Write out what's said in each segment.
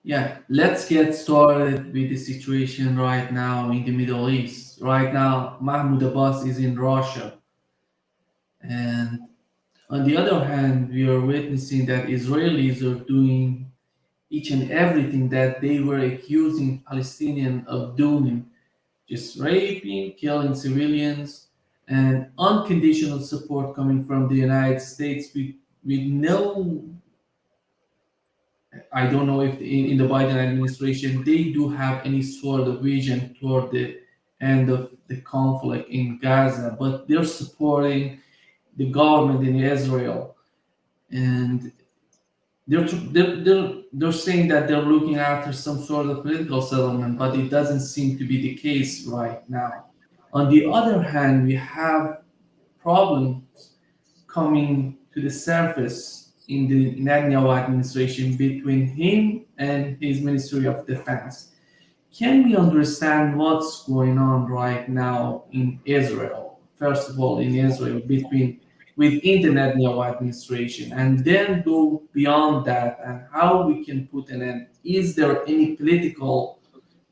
Yeah, let's get started with the situation right now in the Middle East. Right now, Mahmoud Abbas is in Russia, and on the other hand, we are witnessing that Israelis are doing each and everything that they were accusing Palestinians of doing, just raping, killing civilians, and unconditional support coming from the United States with no, I don't know if in the Biden administration they do have any sort of vision toward the end of the conflict in Gaza, but they're supporting the government in Israel, and they're saying that they're looking after some sort of political settlement, but it doesn't seem to be the case right now. On the other hand, we have problems coming to the surface in the Netanyahu administration between him and his Ministry of Defense. Can we understand what's going on right now in Israel? First of all, in Israel, within the Netanyahu administration, and then go beyond that, and how we can put an end. Is there any political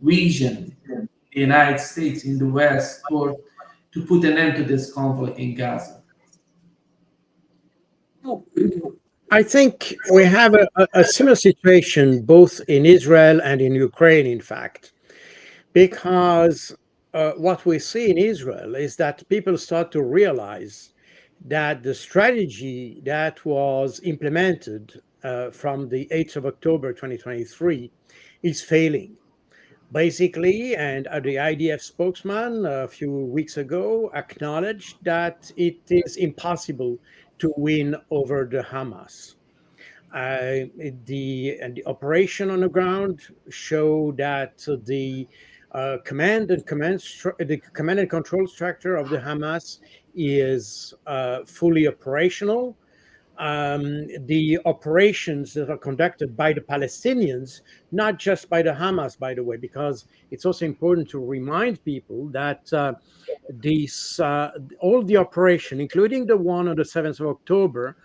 vision in the United States, in the West, to put an end to this conflict in Gaza? I think we have a similar situation both in Israel and in Ukraine, in fact, because what we see in Israel is that people start to realize that the strategy that was implemented from the 8th of October 2023 is failing. Basically, and the IDF spokesman a few weeks ago acknowledged that it is impossible to win over the Hamas. The operation on the ground show that the command and control structure of the Hamas is fully operational. The operations that are conducted by the Palestinians, not just by the Hamas, by the way, because it's also important to remind people that these all the operation, including the one on the 7th of October,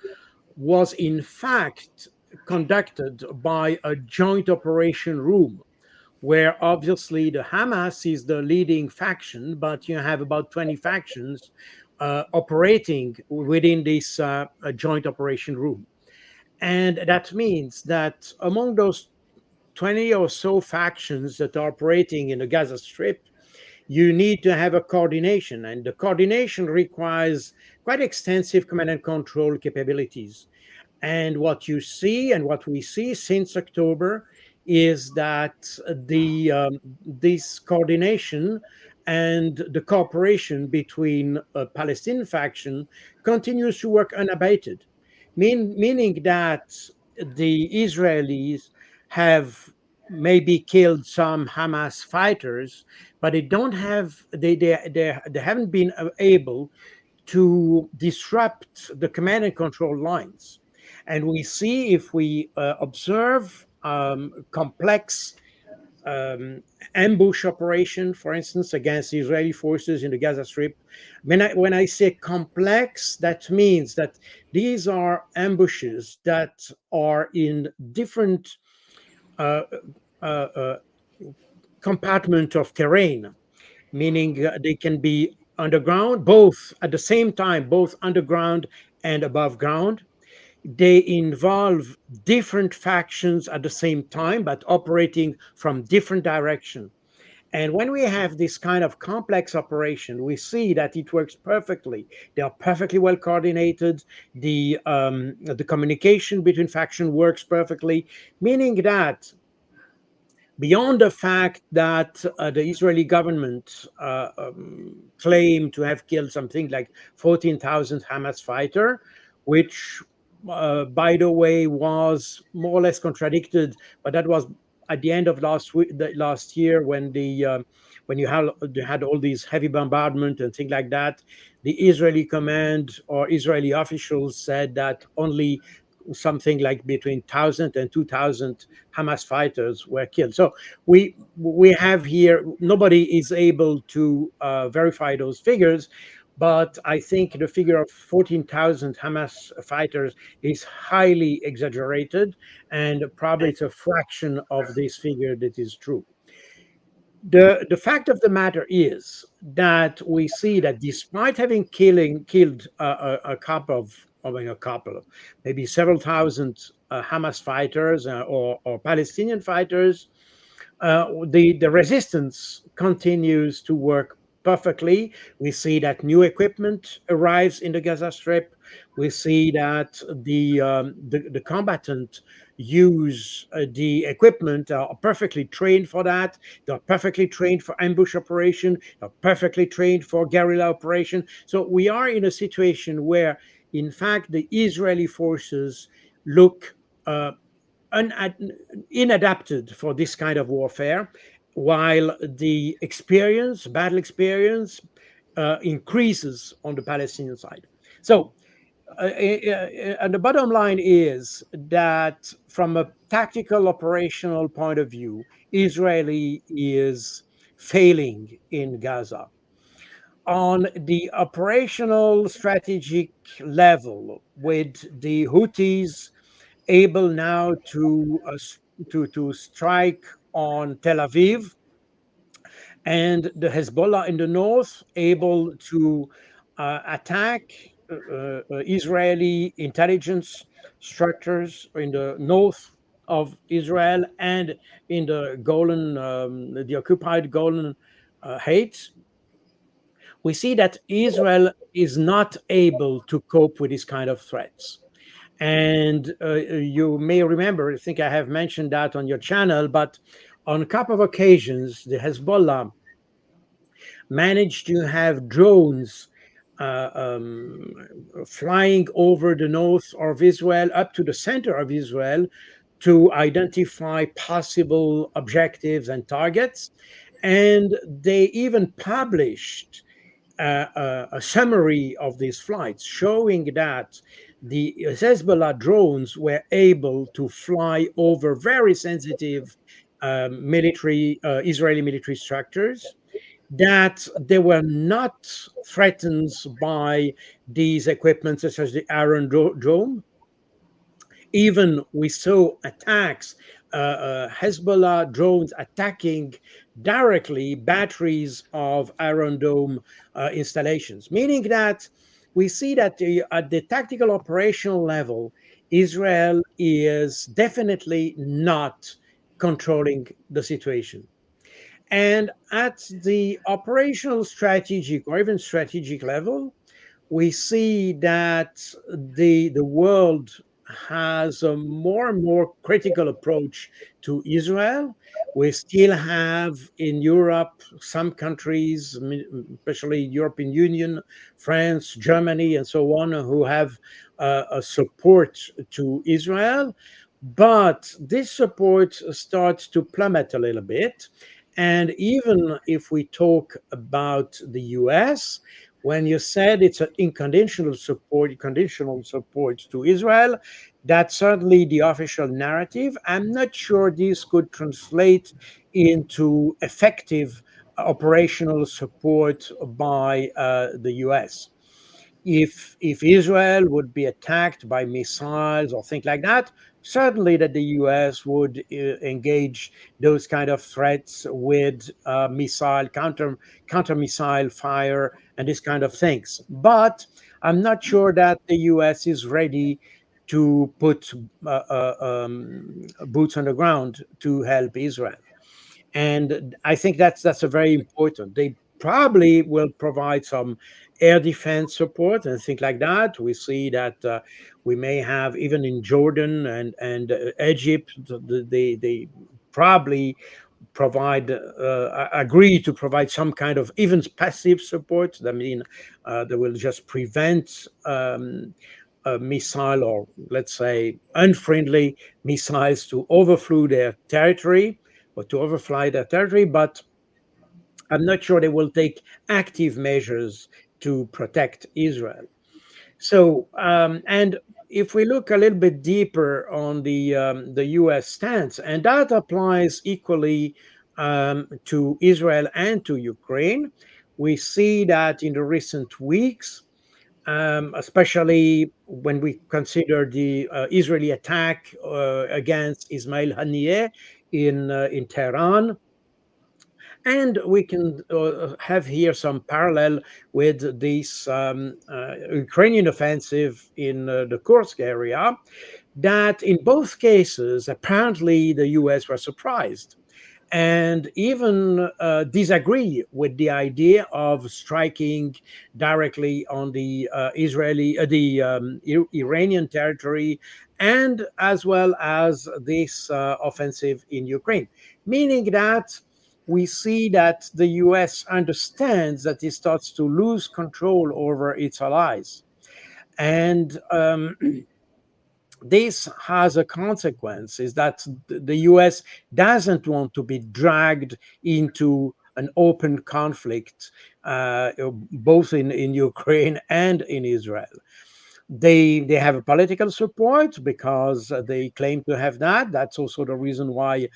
was in fact conducted by a joint operation room where obviously the Hamas is the leading faction, but you have about 20 factions operating within this joint operation room. And that means that among those 20 or so factions that are operating in the Gaza Strip, you need to have a coordination, and the coordination requires quite extensive command and control capabilities. And what you see, and what we see since October, is that this coordination and the cooperation between a Palestinian faction continues to work unabated, meaning that the Israelis have maybe killed some Hamas fighters, but they haven't been able to disrupt the command and control lines. And we see, if we observe complex um, ambush operation, for instance, against Israeli forces in the Gaza Strip. When I say complex, that means that these are ambushes that are in different uh, uh, uh, compartment of terrain, meaning they can be underground, both at the same time, both underground and above ground. They involve different factions at the same time, but operating from different direction. And when we have this kind of complex operation, we see that it works perfectly. They are perfectly well coordinated. The communication between faction works perfectly, meaning that beyond the fact that the Israeli government claimed to have killed something like 14,000 Hamas fighter, which, by the way, was more or less contradicted, but that was at the end of last year when you had all these heavy bombardment and things like that. The Israeli command or Israeli officials said that only something like between 1,000 and 2,000 Hamas fighters were killed. So we have here, nobody is able to verify those figures, But I think the figure of 14,000 Hamas fighters is highly exaggerated, and probably it's a fraction of this figure that is true. The fact of the matter is that we see that despite having killed a couple of, I mean, a couple, maybe several thousand Hamas fighters or Palestinian fighters, the resistance continues to work perfectly. We see that new equipment arrives in the Gaza Strip. We see that the combatant use the equipment, are perfectly trained for that. They're perfectly trained for ambush operation. They're perfectly trained for guerrilla operation. So we are in a situation where, in fact, the Israeli forces look uh, unad- inadapted for this kind of warfare, while the experience, battle experience, increases on the Palestinian side. So, and the bottom line is that from a tactical operational point of view, Israeli is failing in Gaza. On the operational strategic level, with the Houthis able now to strike on Tel Aviv, and the Hezbollah in the north able to attack Israeli intelligence structures in the north of Israel and in the Golan, the occupied Golan Heights. We see that Israel is not able to cope with these kind of threats. And you may remember, I think I have mentioned that on your channel, but on a couple of occasions, the Hezbollah managed to have drones flying over the north of Israel up to the center of Israel to identify possible objectives and targets. And they even published a summary of these flights showing that the Hezbollah drones were able to fly over very sensitive military Israeli military structures, that they were not threatened by these equipment such as the Iron Dome. Even we saw attacks, Hezbollah drones attacking directly batteries of Iron Dome installations, meaning that we see that at the tactical operational level, Israel is definitely not controlling the situation. And at the operational strategic or even strategic level, we see that the world has a more and more critical approach to Israel. We still have in Europe some countries, especially European Union, France, Germany, and so on, who have a support to Israel. But this support starts to plummet a little bit. And even if we talk about the US, when you said it's an conditional support to Israel, that's certainly the official narrative. I'm not sure this could translate into effective operational support by the US. If Israel would be attacked by missiles or things like that, certainly that the US would engage those kind of threats with missile counter missile fire and this kind of things. But I'm not sure that the US is ready to put boots on the ground to help Israel. And I think that's a very important. They probably will provide some air defense support and things like that. We see that we may have even in Jordan and Egypt, they probably provide agree to provide some kind of even passive support. I mean, they will just prevent a missile or let's say unfriendly missiles to overflow their territory or to overfly their territory, but I'm not sure they will take active measures to protect Israel. So, and if we look a little bit deeper on the U.S. stance, and that applies equally to Israel and to Ukraine, We see that in the recent weeks, especially when we consider the Israeli attack against Ismail Haniyeh in Tehran, and we can have here some parallel with this Ukrainian offensive in the Kursk area, that in both cases, apparently the US were surprised and even disagree with the idea of striking directly on the Iranian territory, and as well as this offensive in Ukraine, meaning that we see that the US understands that it starts to lose control over its allies. And this has a consequence, is that the US doesn't want to be dragged into an open conflict, both in Ukraine and in Israel. They have a political support because they claim to have that. That's also the reason why,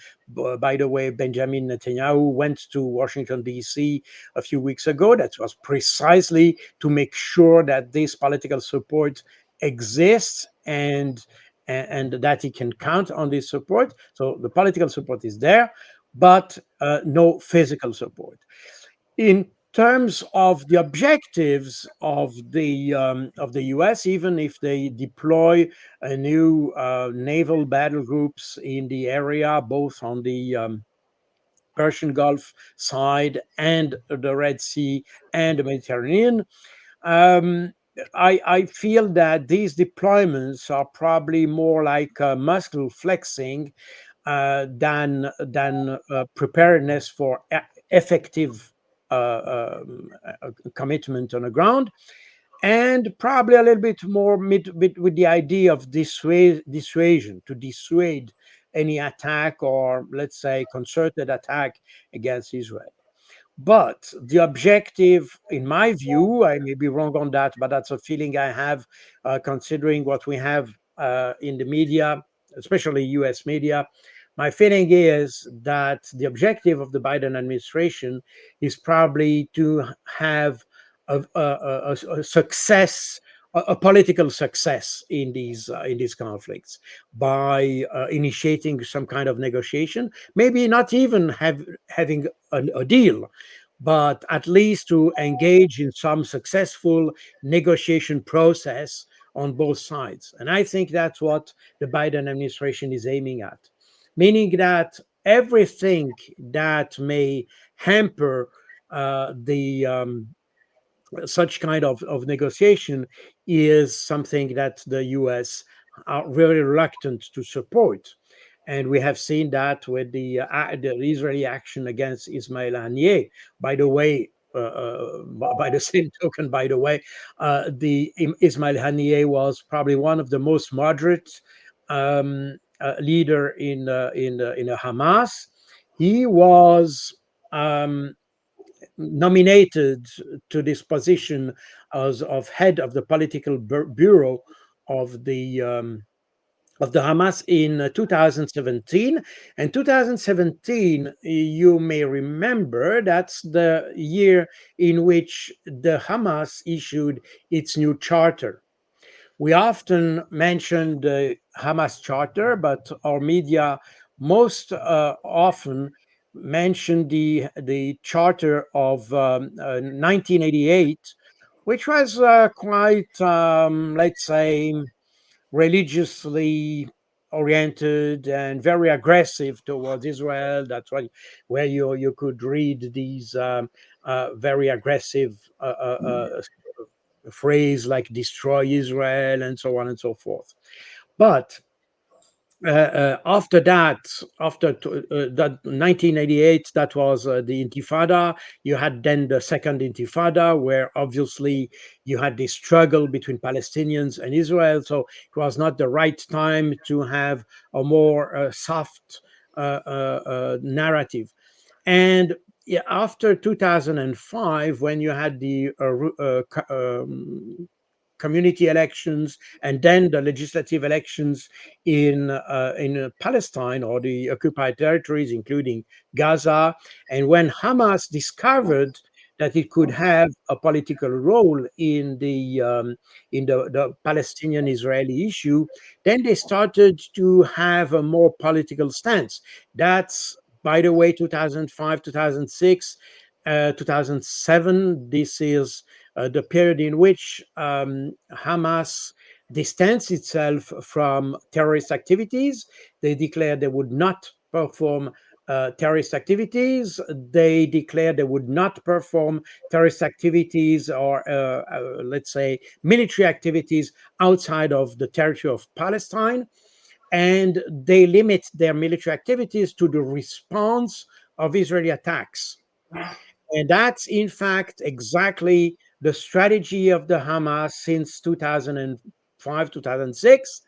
by the way, Benjamin Netanyahu went to Washington D.C. a few weeks ago. That was precisely to make sure that this political support exists, and that he can count on this support. So the political support is there, but no physical support. In terms of the objectives of the U.S., even if they deploy a new naval battle groups in the area, both on the Persian Gulf side and the Red Sea and the Mediterranean, um, I feel that these deployments are probably more like muscle flexing than preparedness for effective commitment on the ground, and probably a little bit more with the idea of dissuasion, to dissuade any attack, or let's say concerted attack against Israel. But the objective, in my view, I may be wrong on that, but that's a feeling I have, considering what we have in the media, especially US media. My feeling is that the objective of the Biden administration is probably to have a success, a political success in these conflicts, by initiating some kind of negotiation, maybe not even having a deal, but at least to engage in some successful negotiation process on both sides. And I think that's what the Biden administration is aiming at, meaning that everything that may hamper the such kind of negotiation is something that the US are very reluctant to support. And we have seen that with the Israeli action against Ismail Haniyeh. By the way, by the same token, by the way, Ismail Haniyeh was probably one of the most moderate leader in Hamas. He was um, nominated to this position as of head of the political bureau of the Hamas in 2017. And 2017, you may remember, that's the year in which the Hamas issued its new charter. We often mention the Hamas charter, but our media most often mention the charter of 1988, which was quite, let's say, religiously oriented and very aggressive towards Israel. That's why where you could read these very aggressive phrase like "destroy Israel" and so on and so forth. But after that, that 1988, that was the Intifada. You had then the second Intifada, where obviously you had this struggle between Palestinians and Israel. So it was not the right time to have a more soft narrative. And yeah, after 2005, when you had the community elections and then the legislative elections in Palestine or the occupied territories, including Gaza, and when Hamas discovered that it could have a political role in the Palestinian-Israeli issue, then they started to have a more political stance. That's, by the way, 2005, 2006, 2007. This is the period in which Hamas distanced itself from terrorist activities. They declared they would not perform terrorist activities. They declared they would not perform terrorist activities or, let's say, military activities outside of the territory of Palestine. And they limit their military activities to the response of Israeli attacks. And that's, in fact, exactly the strategy of the Hamas since 2005, 2006.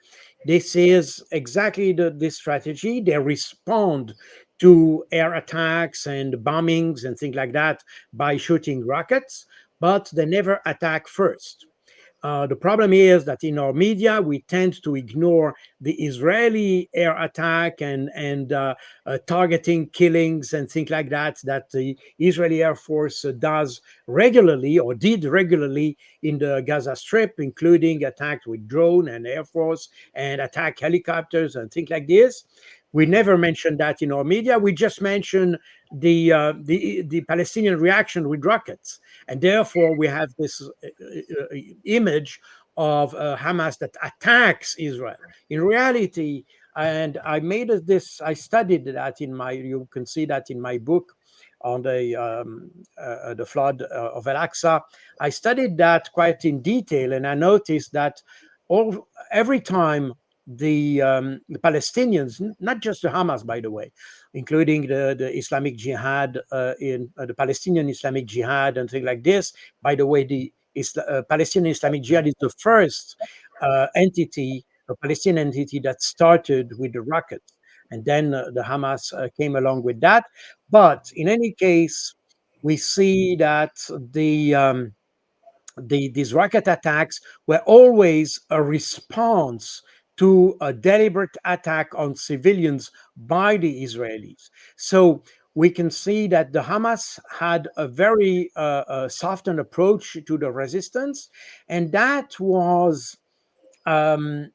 This is exactly this strategy. They respond to air attacks and bombings and things like that by shooting rockets, but they never attack first. The problem is that in our media, we tend to ignore the Israeli air attack and targeting killings and things like that that the Israeli Air Force does regularly or did regularly in the Gaza Strip, including attacks with drone and Air Force and attack helicopters and things like this. We never mention that in our media. We just mention the Palestinian reaction with rockets, and therefore we have this image of Hamas that attacks Israel. In reality, and I made this, I studied that in my, you can see that in my book on the flood of Al-Aqsa. I studied that quite in detail, and I noticed that every time the Palestinians, not just the Hamas, by the way, including the Islamic Jihad, in the Palestinian Islamic Jihad and things like this. By the way, the Palestinian Islamic Jihad is the first entity, a Palestinian entity that started with the rockets, and then the Hamas came along with that. But in any case, we see that these rocket attacks were always a response to a deliberate attack on civilians by the Israelis. So we can see that the Hamas had a very softened approach to the resistance, and that was written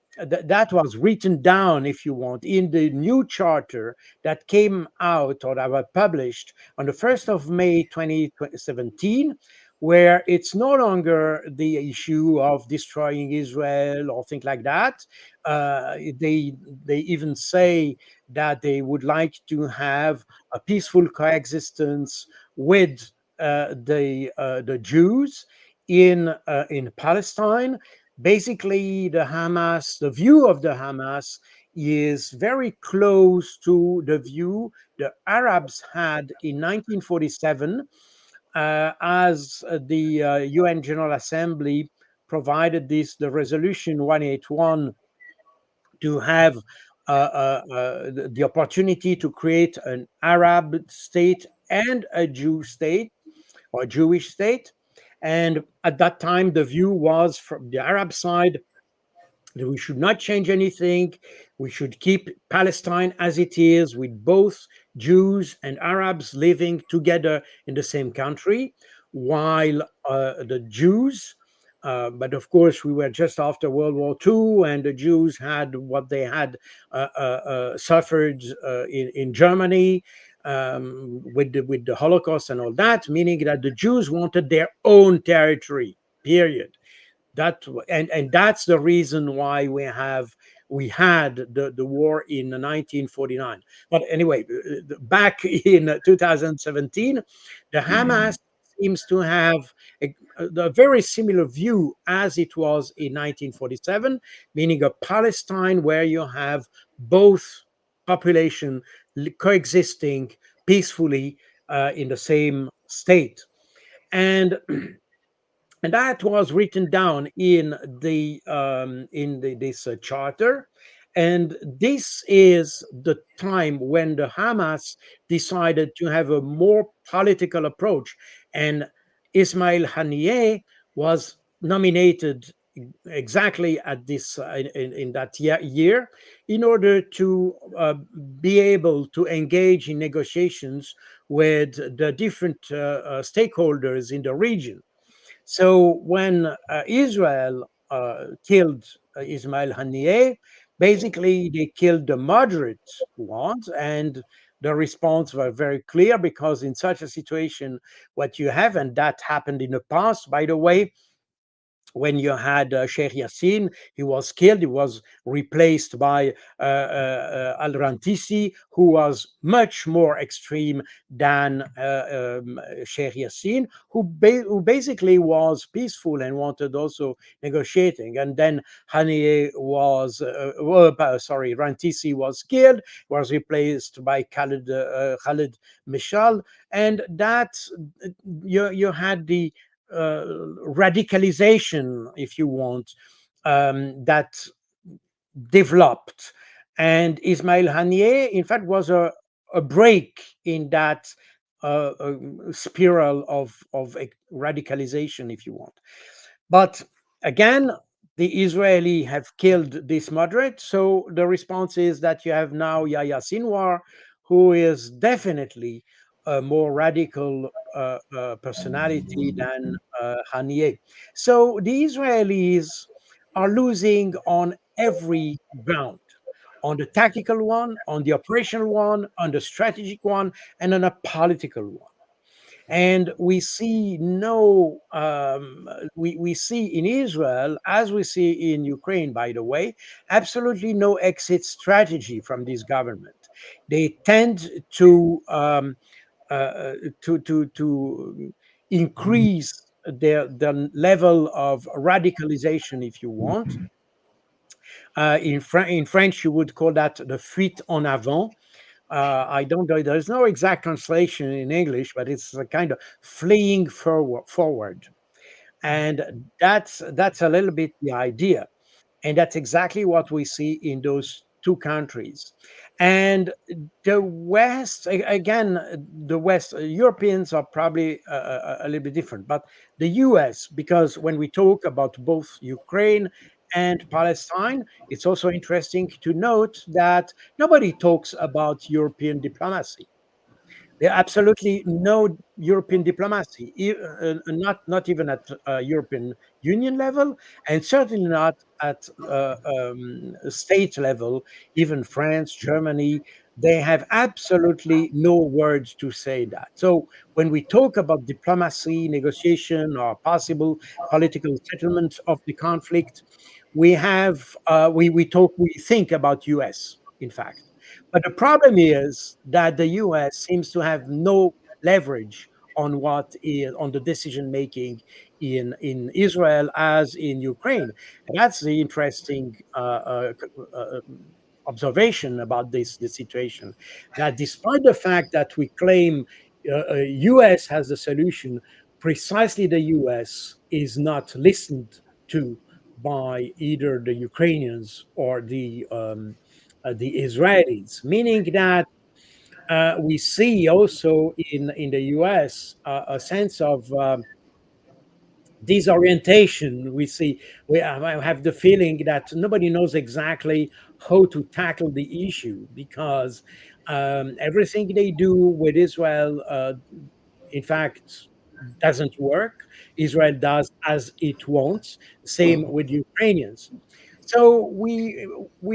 down, if you want, in the new charter that came out or that was published on the 1st of May 2017, where it's no longer the issue of destroying Israel or things like that. They even say that they would like to have a peaceful coexistence with the Jews in Palestine. Basically, the view of the Hamas is very close to the view the Arabs had in 1947, as the UN General Assembly provided the resolution 181 to have the opportunity to create an Arab state and a Jew state or Jewish state. And at that time, the view was from the Arab side that we should not change anything. We should keep Palestine as it is, with both Jews and Arabs living together in the same country, while the Jews, but of course, we were just after World War II, and the Jews had what they had suffered in Germany, with the Holocaust and all that, meaning that the Jews wanted their own territory, period. And that's the reason why we had the war in 1949. But anyway, back in 2017, the Hamas seems to have a very similar view as it was in 1947, meaning a Palestine where you have both population coexisting peacefully in the same state. And and that was written down in this charter. And this is the time when the Hamas decided to have a more political approach, and Ismail Haniyeh was nominated exactly at this in that year in order to be able to engage in negotiations with the different stakeholders in the region. So when Israel killed Ismail Haniyeh, basically they killed the moderate ones, and the response were very clear, because in such a situation, what you have, and that happened in the past, by the way, when you had Sheikh Yassin, he was killed. He was replaced by Al Rantisi, who was much more extreme than Sheikh Yassin, who basically was peaceful and wanted also negotiating. And then Haniyeh was, sorry, Rantisi was killed, was replaced by Khalid Mishal, and that you had the radicalization, if you want, that developed. And Ismail Haniyeh, in fact, was a break in that spiral of radicalization, if you want. But again, the Israeli have killed this moderate, so the response is that you have now Yahya Sinwar, who is definitely a more radical personality than Haniyeh. So the Israelis are losing on every ground, on the tactical one, on the operational one, on the strategic one, and on a political one. And we see no we see in Israel, as we see in Ukraine, by the way, absolutely no exit strategy from this government. They tend to to increase their level of radicalization, if you want. In French, you would call that the fuite en avant. I don't know. There's no exact translation in English, but it's a kind of fleeing forward, and that's a little bit the idea, and that's exactly what we see in those two countries. And the West, again, the West Europeans are probably a little bit different, but the US, because when we talk about both Ukraine and Palestine, it's also interesting to note that nobody talks about European diplomacy. There are absolutely no European diplomacy, not even at European Union level, and certainly not at state level. Even France, Germany, they have absolutely no words to say that. So when we talk about diplomacy, negotiation, or possible political settlement of the conflict, we think about US, in fact. But the problem is that the US seems to have no leverage on what is on the decision making in Israel as in Ukraine. And that's the interesting observation about this situation. That despite the fact that we claim US has the solution, precisely the US is not listened to by either the Ukrainians or the Israelis, meaning that we see also in the US a sense of disorientation. I have the feeling that nobody knows exactly how to tackle the issue, because everything they do with Israel, in fact, doesn't work. Israel does as it wants. Same with Ukrainians. So we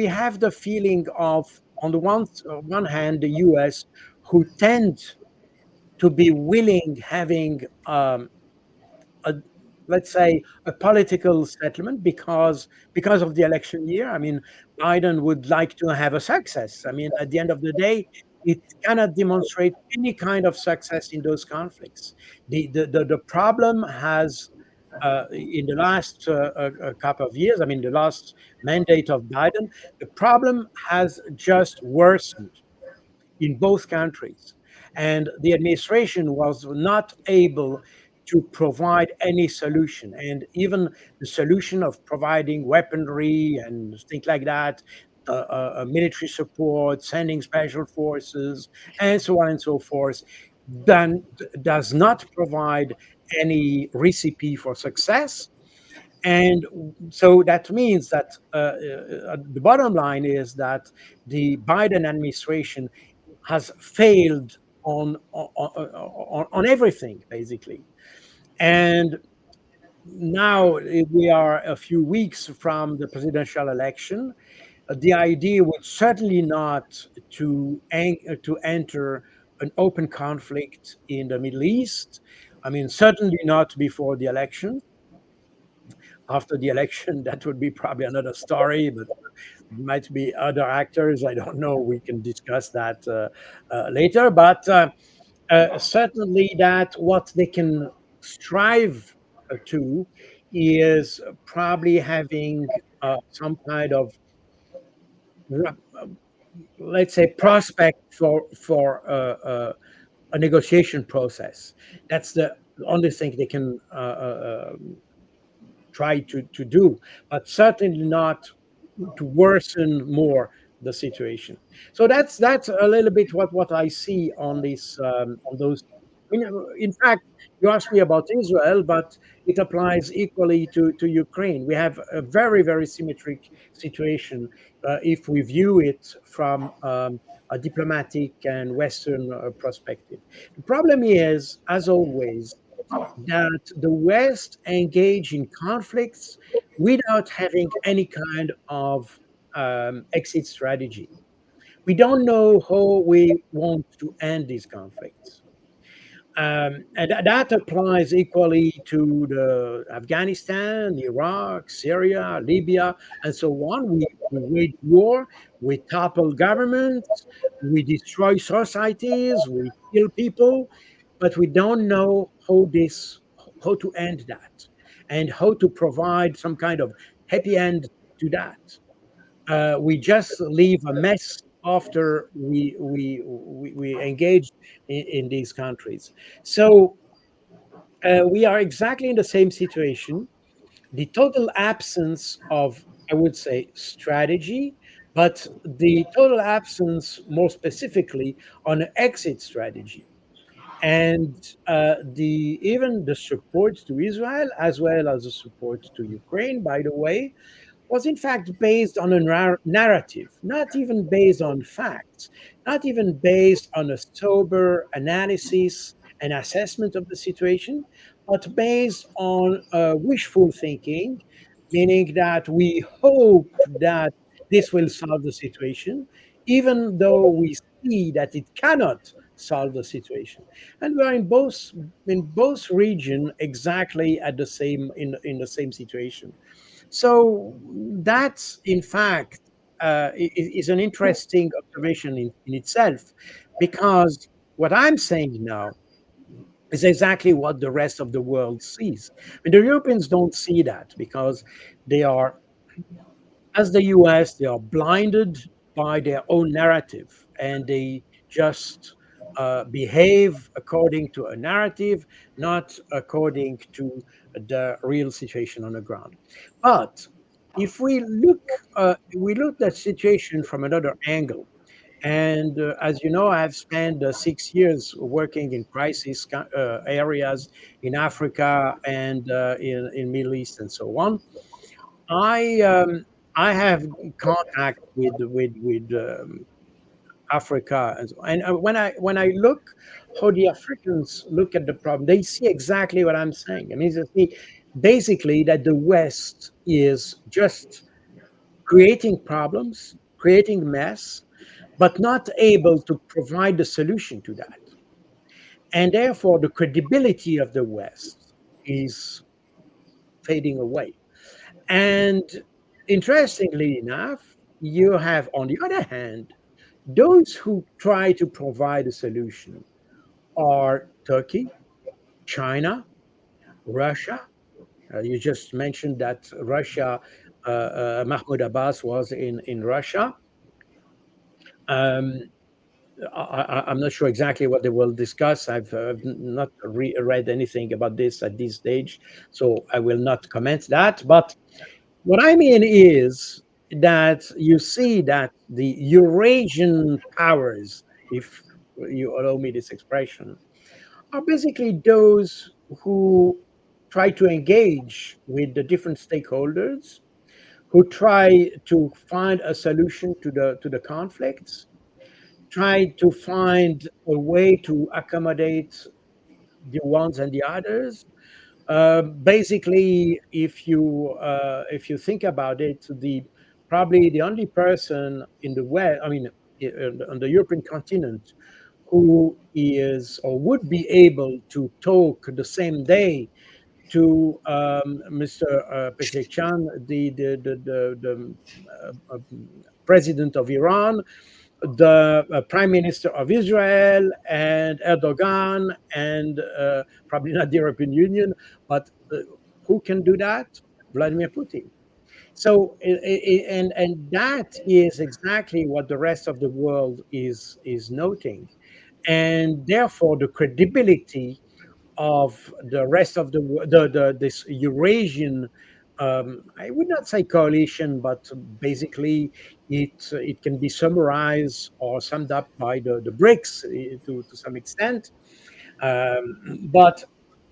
have the feeling of, on the one hand, the U.S., who tend to be willing, having a, let's say, a political settlement, because of the election year. I mean, Biden would like to have a success. I mean, at the end of the day, it cannot demonstrate any kind of success in those conflicts. The problem has, in the last a couple of years, I mean, the last mandate of Biden, the problem has just worsened in both countries. And the administration was not able to provide any solution. And even the solution of providing weaponry and things like that, military support, sending special forces, and so on and so forth, then does not provide any recipe for success. And so that means that the bottom line is that the Biden administration has failed on everything, basically. And now we are a few weeks from the presidential election. The idea would certainly not to enter an open conflict in the Middle East. I mean, certainly not before the election. After the election, that would be probably another story, but might be other actors. I don't know. We can discuss that later. But certainly, that what they can strive to is probably having some kind of let's say prospect for a negotiation process. That's the only thing they can try to do, but certainly not to worsen more the situation. So that's a little bit what I see on this on those. In fact, you asked me about Israel, but it applies equally to Ukraine. We have a very symmetric situation if we view it from a diplomatic and Western perspective. The problem is, as always, that the West engage in conflicts without having any kind of exit strategy. We don't know how we want to end these conflicts. And that applies equally to the Afghanistan, Iraq, Syria, Libya, and so on. We wage war, we topple governments, we destroy societies, we kill people, but we don't know how to end that, and how to provide some kind of happy end to that. We just leave a mess after we engage in these countries. So we are exactly in the same situation. The total absence of, I would say, strategy, but the total absence, more specifically, on an exit strategy. And the even the support to Israel, as well as the support to Ukraine, by the way, was in fact based on a narrative, not even based on facts, not even based on a sober analysis and assessment of the situation, but based on wishful thinking, meaning that we hope that this will solve the situation, even though we see that it cannot solve the situation. And we are in both region exactly at the same in the same situation. So that's, in fact, is an interesting observation in itself, because what I'm saying now is exactly what the rest of the world sees. And the Europeans don't see that because they are, as the US, they are blinded by their own narrative, and they just behave according to a narrative, not according to the real situation on the ground. But if we look at the situation from another angle. And as you know, I've spent 6 years working in crisis areas in Africa and in Middle East and so on. I um, I have contact with Africa, and when I look how the Africans look at the problem, they see exactly what I'm saying. I mean, they see basically that the West is just creating problems, creating mess, but not able to provide the solution to that, and therefore the credibility of the West is fading away. And interestingly enough, you have, on the other hand, those who try to provide a solution are Turkey, China, Russia. You just mentioned that Russia, Mahmoud Abbas was in Russia. Um, I'm not sure exactly what they will discuss. I've not read anything about this at this stage, so I will not comment that. But what I mean is that you see that the Eurasian powers, if you allow me this expression, are basically those who try to engage with the different stakeholders, who try to find a solution to the conflicts, try to find a way to accommodate the ones and the others. Basically, if you think about it, the probably the only person in the West, I mean, on the European continent, who is or would be able to talk the same day to Mr. Pezeshkian, the president of Iran, the prime minister of Israel, and Erdogan, and probably not the European Union, but who can do that? Vladimir Putin. So, and that is exactly what the rest of the world is noting, and therefore the credibility of the rest of the this Eurasian, I would not say coalition, but basically it can be summarized or summed up by the BRICS to some extent. But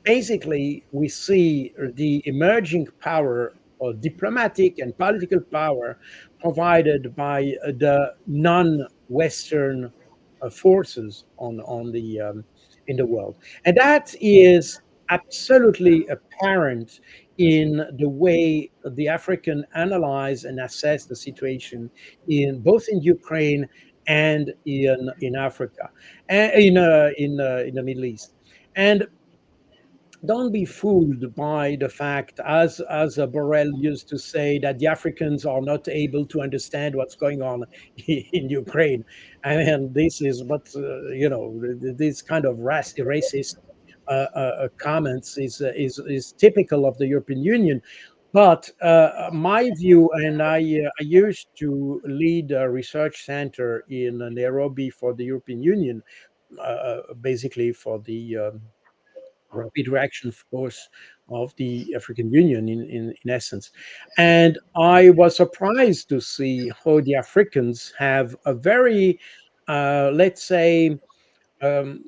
basically, we see the emerging power or diplomatic and political power provided by the non-Western forces on the in the world, and that is absolutely apparent in the way the African analyze and assess the situation in both in Ukraine and in Africa and in the Middle East. And don't be fooled by the fact, as Borrell used to say, that the Africans are not able to understand what's going on in Ukraine. And this is, but this kind of racist comments is typical of the European Union. But my view, and I used to lead a research center in Nairobi for the European Union, basically for the rapid reaction force of the African Union in essence. And I was surprised to see how the Africans have a very, let's say, um,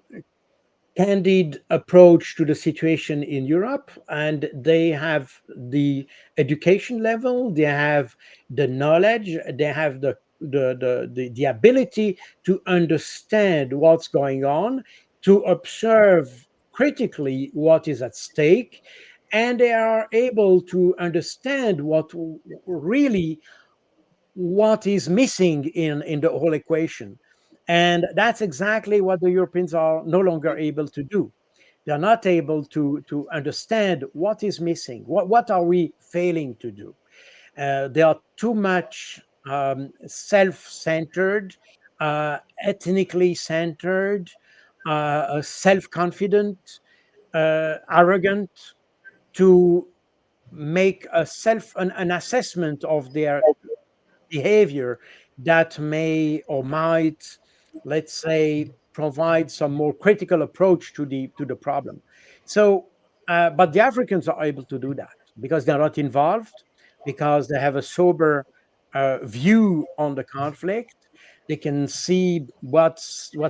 candid approach to the situation in Europe, and they have the education level, they have the knowledge, they have the ability to understand what's going on, to observe critically what is at stake, and they are able to understand really what is missing in the whole equation. And that's exactly what the Europeans are no longer able to do. They're not able to understand what is missing. What are we failing to do? They are too much self-centered, ethnically centered, self-confident, arrogant, to make an assessment of their behavior that may or might, let's say, provide some more critical approach to the problem. So, but the Africans are able to do that because they're not involved, because they have a sober view on the conflict. They can see what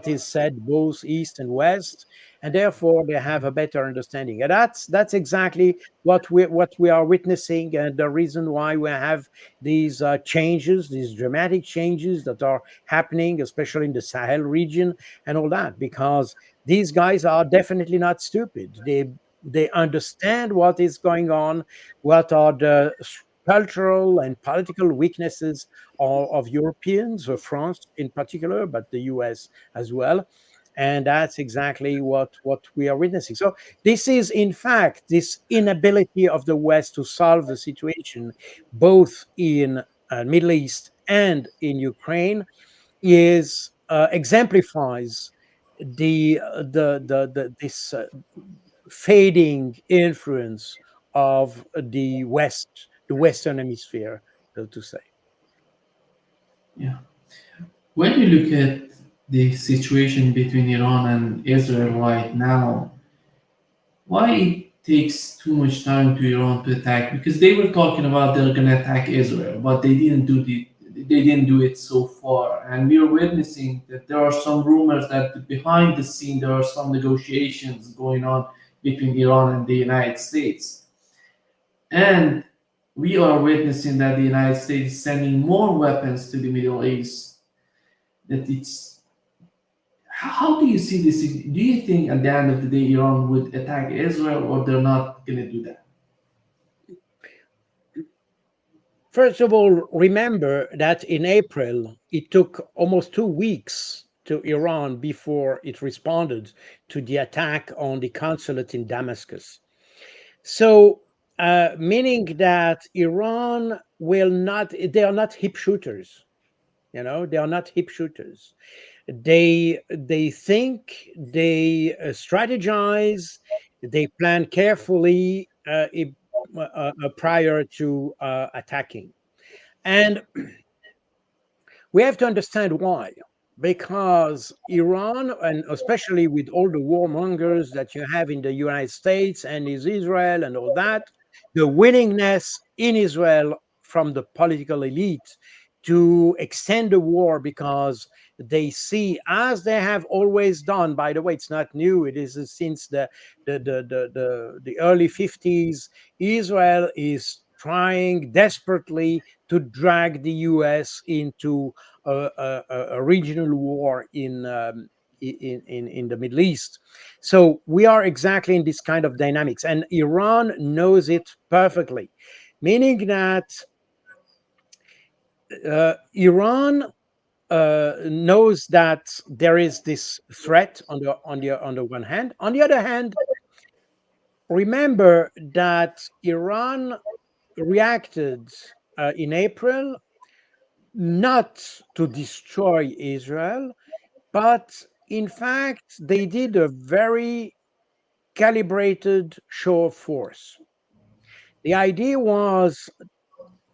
is said both east and west, and therefore they have a better understanding. And that's exactly what we are witnessing, and the reason why we have these changes, these dramatic changes that are happening, especially in the Sahel region and all that, because these guys are definitely not stupid. They understand what is going on, what are the cultural and political weaknesses of Europeans, of France in particular, but the US as well. And that's exactly what we are witnessing. So this is, in fact, this inability of the West to solve the situation, both in Middle East and in Ukraine, is exemplifies the this fading influence of the West, the Western Hemisphere, so to say. Yeah. When you look at the situation between Iran and Israel right now, why it takes too much time to Iran to attack? Because they were talking about they're gonna attack Israel, but they didn't do it so far. And we are witnessing that there are some rumors that behind the scene there are some negotiations going on between Iran and the United States. And we are witnessing that the United States is sending more weapons to the Middle East. That it's how do you see this? Do you think at the end of the day Iran would attack Israel, or they're not going to do that? First of all, remember that in April, it took almost 2 weeks to Iran before it responded to the attack on the consulate in Damascus. So, meaning that Iran will not, they are not hip shooters. They are not hip shooters. They think, they strategize, they plan carefully prior to attacking. And we have to understand why. Because Iran, and especially with all the warmongers that you have in the United States and is Israel and all that, the willingness in Israel from the political elite to extend the war because they see, as they have always done. By the way, it's not new. It is since the early 50s. Israel is trying desperately to drag the US into a regional war in the Middle East. So we are exactly in this kind of dynamics, and Iran knows it perfectly, meaning that Iran knows that there is this threat on the one hand. On the other hand, remember that Iran reacted in April not to destroy Israel, but in fact, they did a very calibrated show of force. The idea was,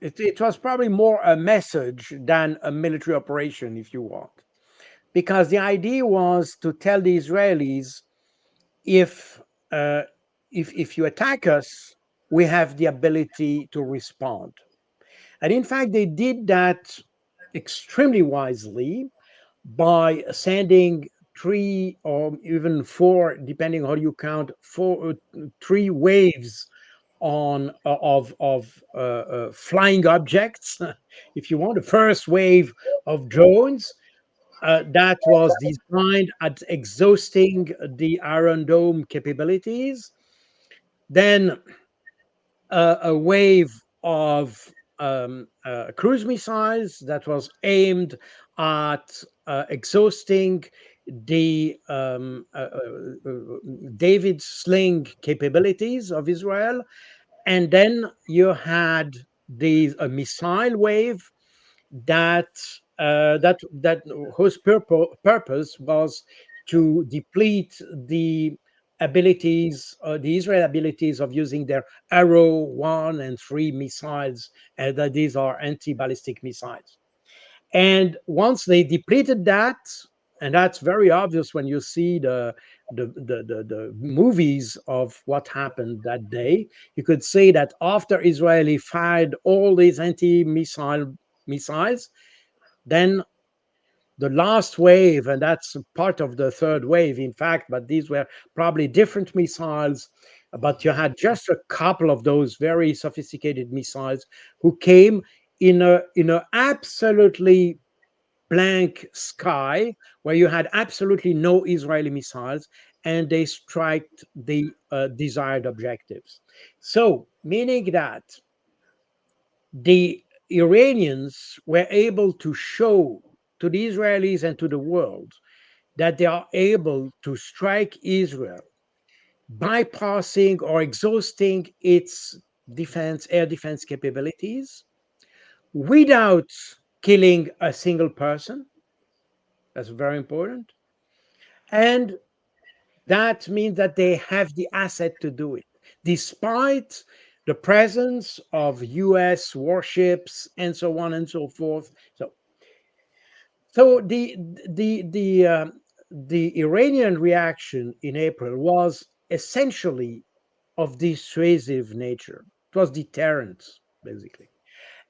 it was probably more a message than a military operation, if you want, because the idea was to tell the Israelis, if uh, if you attack us, we have the ability to respond. And in fact, they did that extremely wisely by sending three or even four, depending how you count, three waves on flying objects. If you want, the first wave of drones that was designed at exhausting the Iron Dome capabilities. Then a wave of cruise missiles that was aimed at exhausting the David Sling capabilities of Israel. And then you had a missile wave that that whose purpose was to deplete the the Israel abilities of using their Arrow 1 and 3 missiles, that these are anti-ballistic missiles. And once they depleted that, and that's very obvious when you see the movies of what happened that day, you could say that after Israeli fired all these anti-missile missiles, then the last wave, and that's part of the third wave, in fact, but these were probably different missiles. But you had just a couple of those very sophisticated missiles who came in a absolutely blank sky where you had absolutely no Israeli missiles, and they struck the desired objectives. So, meaning that the Iranians were able to show to the Israelis and to the world that they are able to strike Israel, bypassing or exhausting its air defense capabilities, without killing a single person. That's very important. And that means that they have the asset to do it, despite the presence of US warships and so on and so forth. So the Iranian reaction in April was essentially of dissuasive nature. It was deterrent, basically.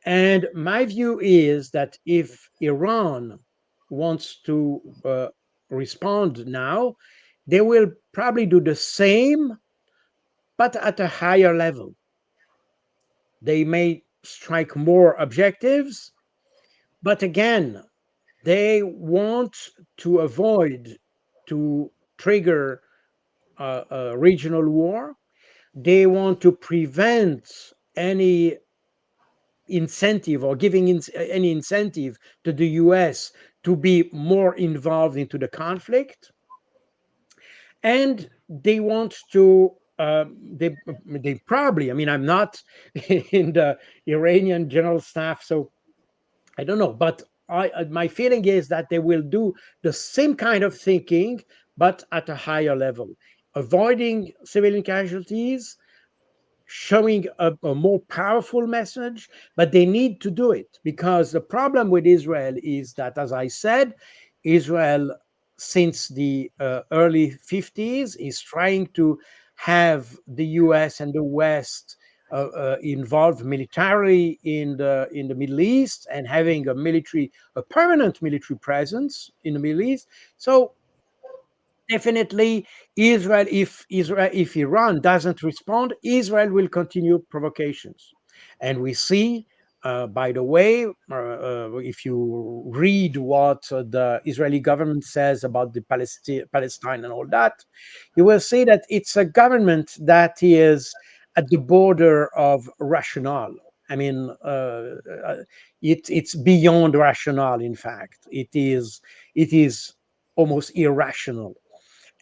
And my view is that if Iran wants to respond now, they will probably do the same, but at a higher level. They may strike more objectives, but again, they want to avoid to trigger a regional war. They want to prevent any incentive or giving any incentive to the US to be more involved into the conflict, and they want to they probably, I mean, I'm not in the Iranian general staff, so I don't know, but my feeling is that they will do the same kind of thinking, but at a higher level, avoiding civilian casualties, showing a more powerful message, but they need to do it because the problem with Israel is that, as I said, Israel, since the early 50s, is trying to have the US and the West involved militarily in the Middle East and having a permanent military presence in the Middle East. So definitely, if Iran doesn't respond, Israel will continue provocations, and we see. By the way, if you read what the Israeli government says about the Palestine and all that, you will see that it's a government that is at the border of rationale. I mean, it's beyond rationale. In fact, it is almost irrational,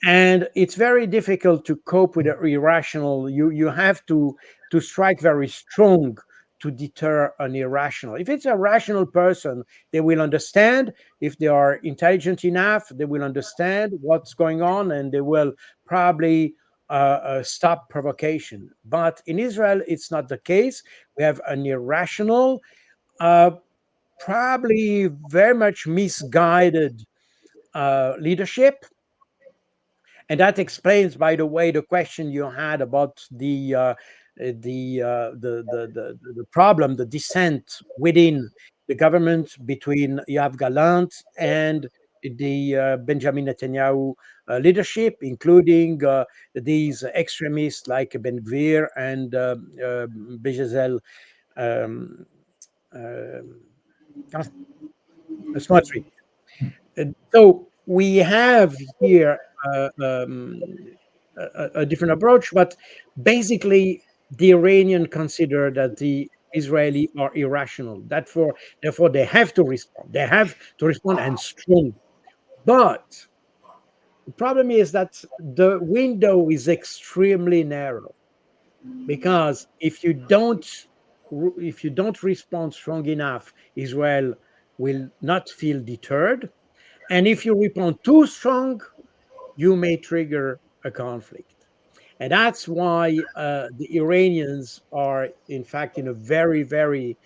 and it's very difficult to cope with the irrational. You have to strike very strong to deter an irrational. If it's a rational person, they will understand. If they are intelligent enough, they will understand what's going on, and they will probably stop provocation. But in Israel, it's not the case. We have an irrational, uh, probably very much misguided leadership, and that explains, by the way, the question you had about the problem, the dissent within the government between Yoav Gallant and the Benjamin Netanyahu leadership, including these extremists like Ben Gvir and Bezalel um, um, Smotrich. And so we have here a different approach, but basically, the Iranian consider that the Israeli are irrational. Therefore, they have to respond. They have to respond and strong. But the problem is that the window is extremely narrow because if you don't respond strong enough, Israel will not feel deterred, and if you respond too strong, you may trigger a conflict. And that's why the Iranians are, in fact, in a very, very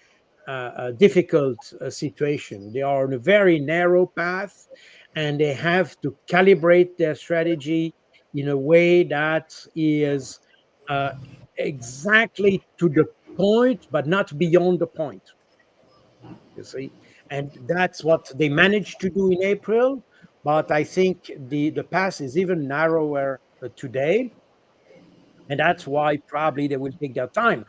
difficult situation. They are on a very narrow path, and they have to calibrate their strategy in a way that is uh, exactly to the point, but not beyond the point. You see, and that's what they managed to do in April. But I think the path is even narrower today, and that's why probably they will take their time.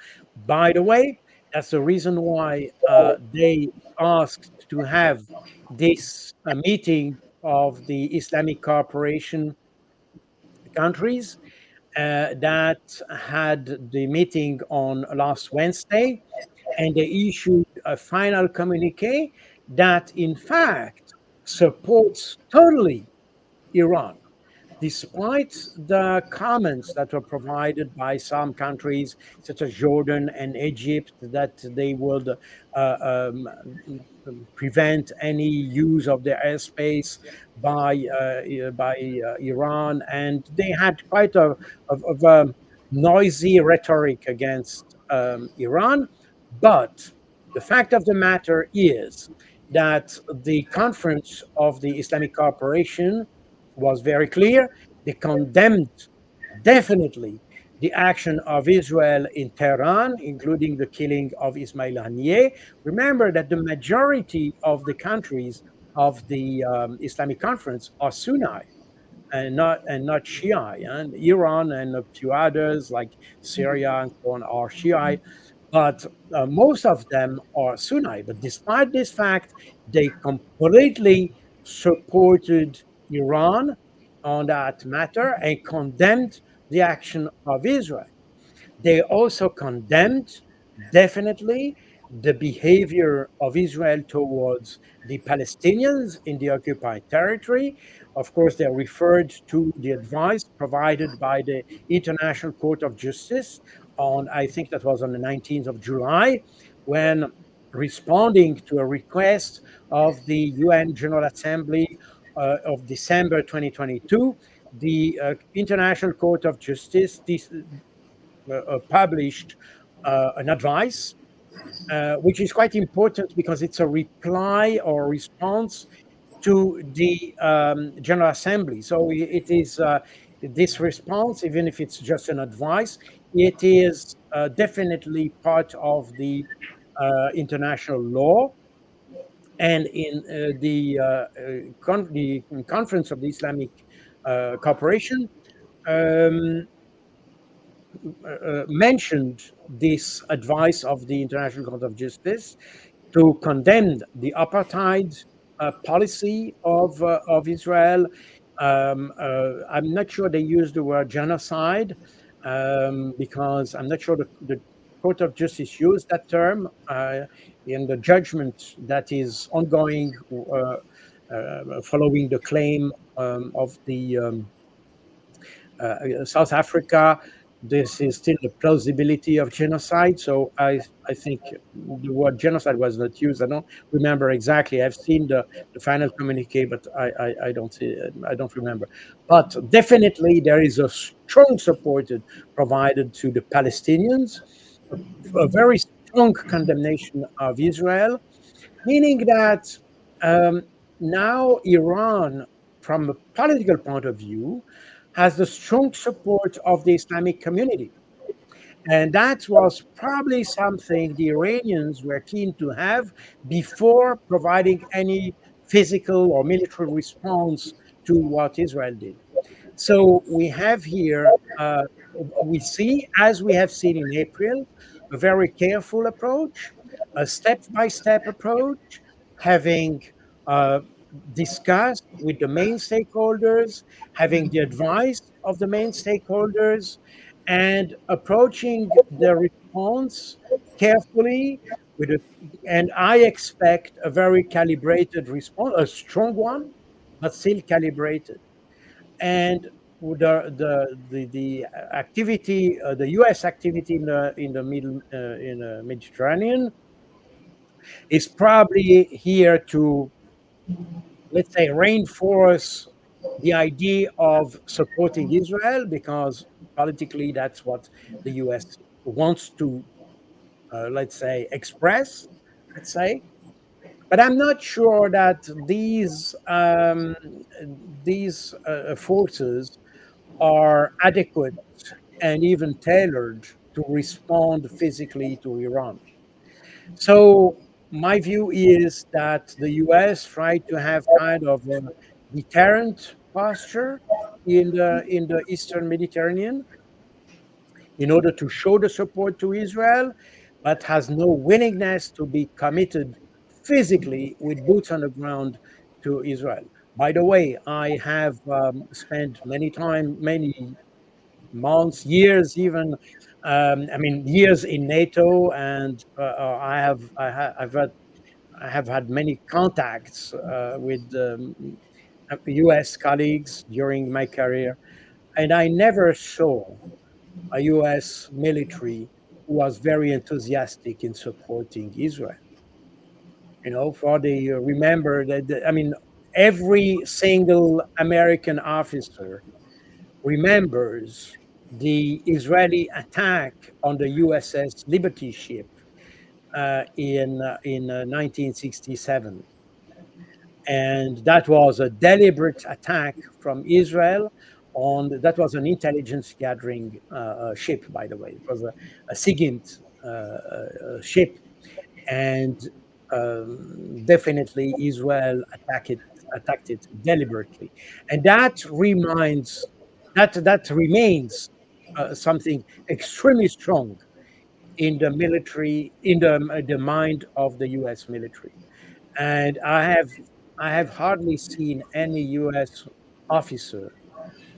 By the way, that's the reason why they asked to have this meeting of the Islamic cooperation countries that had the meeting on last Wednesday, and they issued a final communique that, in fact, supports totally Iran, despite the comments that were provided by some countries, such as Jordan and Egypt, that they would prevent any use of their airspace by Iran, and they had quite a noisy rhetoric against Iran. But the fact of the matter is that the conference of the Islamic cooperation was very clear. They condemned definitely the action of Israel in Tehran, including the killing of Ismail Haniyeh. Remember that the majority of the countries of the Islamic conference are Sunni. and not Shia. And Iran and a few others like Syria and so on are Shia, but most of them are Sunni. But despite this fact, they completely supported Iran on that matter and condemned the action of Israel. They also condemned definitely the behavior of Israel towards the Palestinians in the occupied territory. Of course, they referred to the advice provided by the International Court of Justice on, I think that was on the 19th of July, when responding to a request of the UN General Assembly of December 2022, the International Court of Justice published an advice, which is quite important because it's a reply or response to the General Assembly. So it is this response, even if it's just an advice, it is definitely part of the international law. And in the Conference of the Islamic Cooperation, um, mentioned this advice of the International Court of Justice to condemn the apartheid policy of Israel. I'm not sure they use the word genocide because I'm not sure the Court of Justice used that term in the judgment that is ongoing following the claim of the South Africa. This is still the plausibility of genocide. So I think the word genocide was not used. I don't remember exactly. I've seen the final communique, but I don't see. I don't remember. But definitely there is a strong support provided to the Palestinians, a very strong condemnation of Israel, meaning that um, now Iran, from a political point of view, has the strong support of the Islamic community. And that was probably something the Iranians were keen to have before providing any physical or military response to what Israel did. So we have here, we see, as we have seen in April, a very careful approach, a step by step approach, having uh, discussed with the main stakeholders, having the advice of the main stakeholders, and approaching the response carefully. With a, and I expect a very calibrated response, a strong one, but still calibrated. And the activity, the U.S. activity in the Mediterranean is probably here to, let's say, reinforce the idea of supporting Israel because politically that's what the U.S. wants to, let's say, express. Let's say, but I'm not sure that these forces are adequate and even tailored to respond physically to Iran. So my view is that the US tried to have kind of a deterrent posture in the Eastern Mediterranean in order to show the support to Israel, but has no willingness to be committed physically with boots on the ground to Israel. By the way, I have spent many months, years, even. I mean, years in NATO, and I have had many contacts with U.S. colleagues during my career, and I never saw a U.S. military who was very enthusiastic in supporting Israel. For the remember that I mean, every single American officer remembers the Israeli attack on the USS Liberty ship in 1967, and that was a deliberate attack from Israel. On that was an intelligence gathering ship, by the way. It was a SIGINT ship, and definitely Israel attacked it attacked it deliberately, and that remains something extremely strong in the military, in the mind of the U.S. military. And I have hardly seen any U.S. officer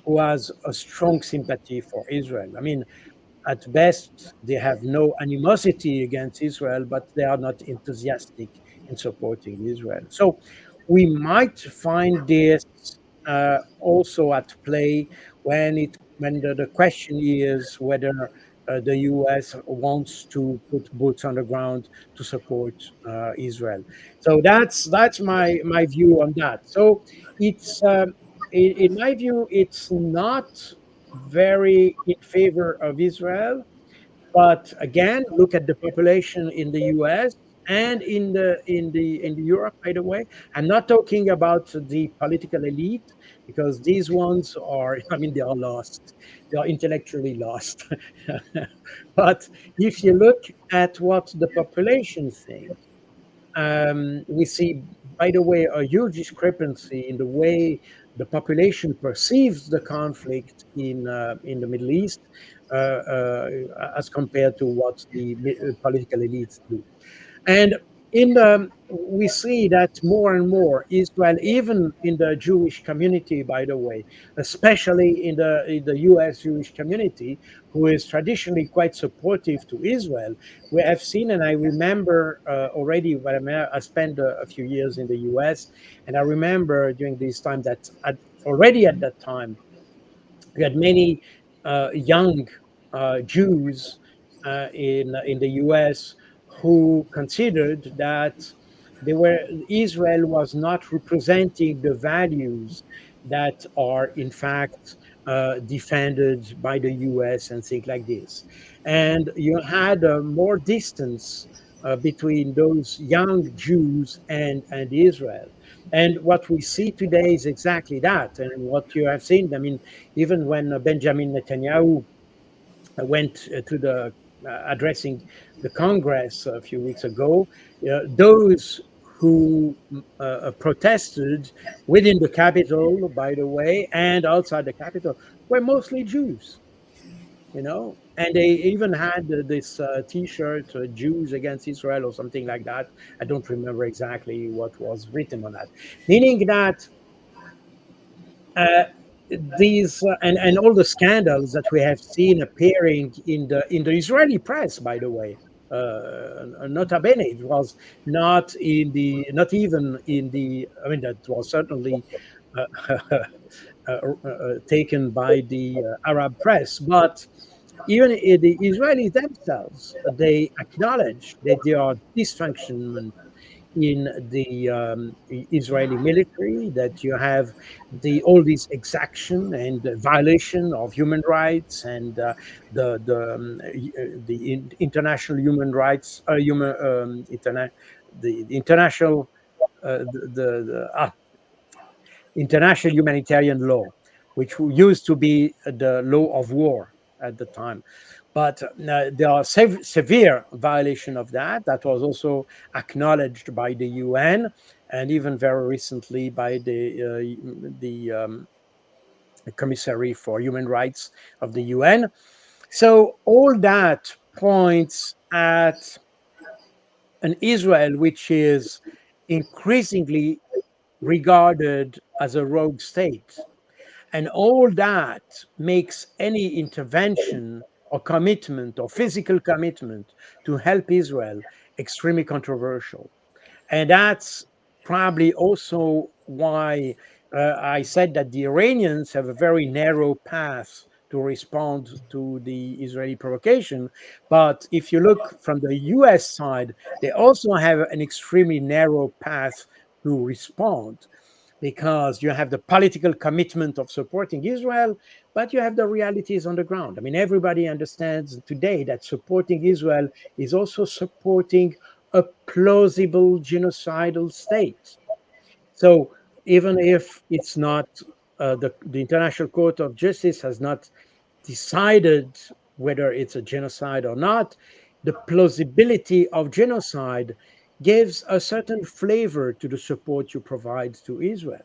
who has a strong sympathy for Israel. I mean, at best, they have no animosity against Israel, but they are not enthusiastic in supporting Israel. So we might find this also at play when the question is whether the U.S. wants to put boots on the ground to support Israel. So that's my view on that. So it's in my view, it's not very in favor of Israel. But again, look at the population in the U.S. and in the Europe. By the way, I'm not talking about the political elite because these ones are, I mean, they are lost. They are intellectually lost. But if you look at what the population thinks, we see, by the way, a huge discrepancy in the way the population perceives the conflict in the Middle East as compared to what the political elites do. And we see that more and more Israel, even in the Jewish community, by the way, especially in the U.S. Jewish community, who is traditionally quite supportive to Israel, we have seen, and I remember already when I spent a few years in the U.S., and I remember during this time that already at that time we had many young Jews in the U.S. who considered that they were Israel was not representing the values that are in fact defended by the U.S. and things like this, and you had more distance between those young Jews and Israel. And what we see today is exactly that, and what you have seen. I mean, even when Benjamin Netanyahu went to the addressing the Congress a few weeks ago, those who protested within the capital, by the way, and outside the capital, were mostly Jews. And they even had this T-shirt, "Jews against Israel" or something like that. I don't remember exactly what was written on that, meaning that uh, these and all the scandals that we have seen appearing in the Israeli press, by the way, nota bene, it was not even in the. I mean, that was certainly taken by the Arab press, but even the Israelis themselves, they acknowledge that there are dysfunctions in the Israeli military, that you have all these exaction and violation of human rights and the international human rights, the international international humanitarian law, which used to be the law of war at the time. But there are severe violation of that. That was also acknowledged by the UN, and even very recently by the Commissary for Human Rights of the UN. So all that points at an Israel which is increasingly regarded as a rogue state. And all that makes any intervention or commitment or physical commitment to help Israel extremely controversial. And that's probably also why I said that the Iranians have a very narrow path to respond to the Israeli provocation. But if you look from the US side, they also have an extremely narrow path to respond, because you have the political commitment of supporting Israel, but you have the realities on the ground. I mean, everybody understands today that supporting Israel is also supporting a plausible genocidal state. So even if it's not, the International Court of Justice has not decided whether it's a genocide or not, the plausibility of genocide gives a certain flavor to the support you provide to Israel.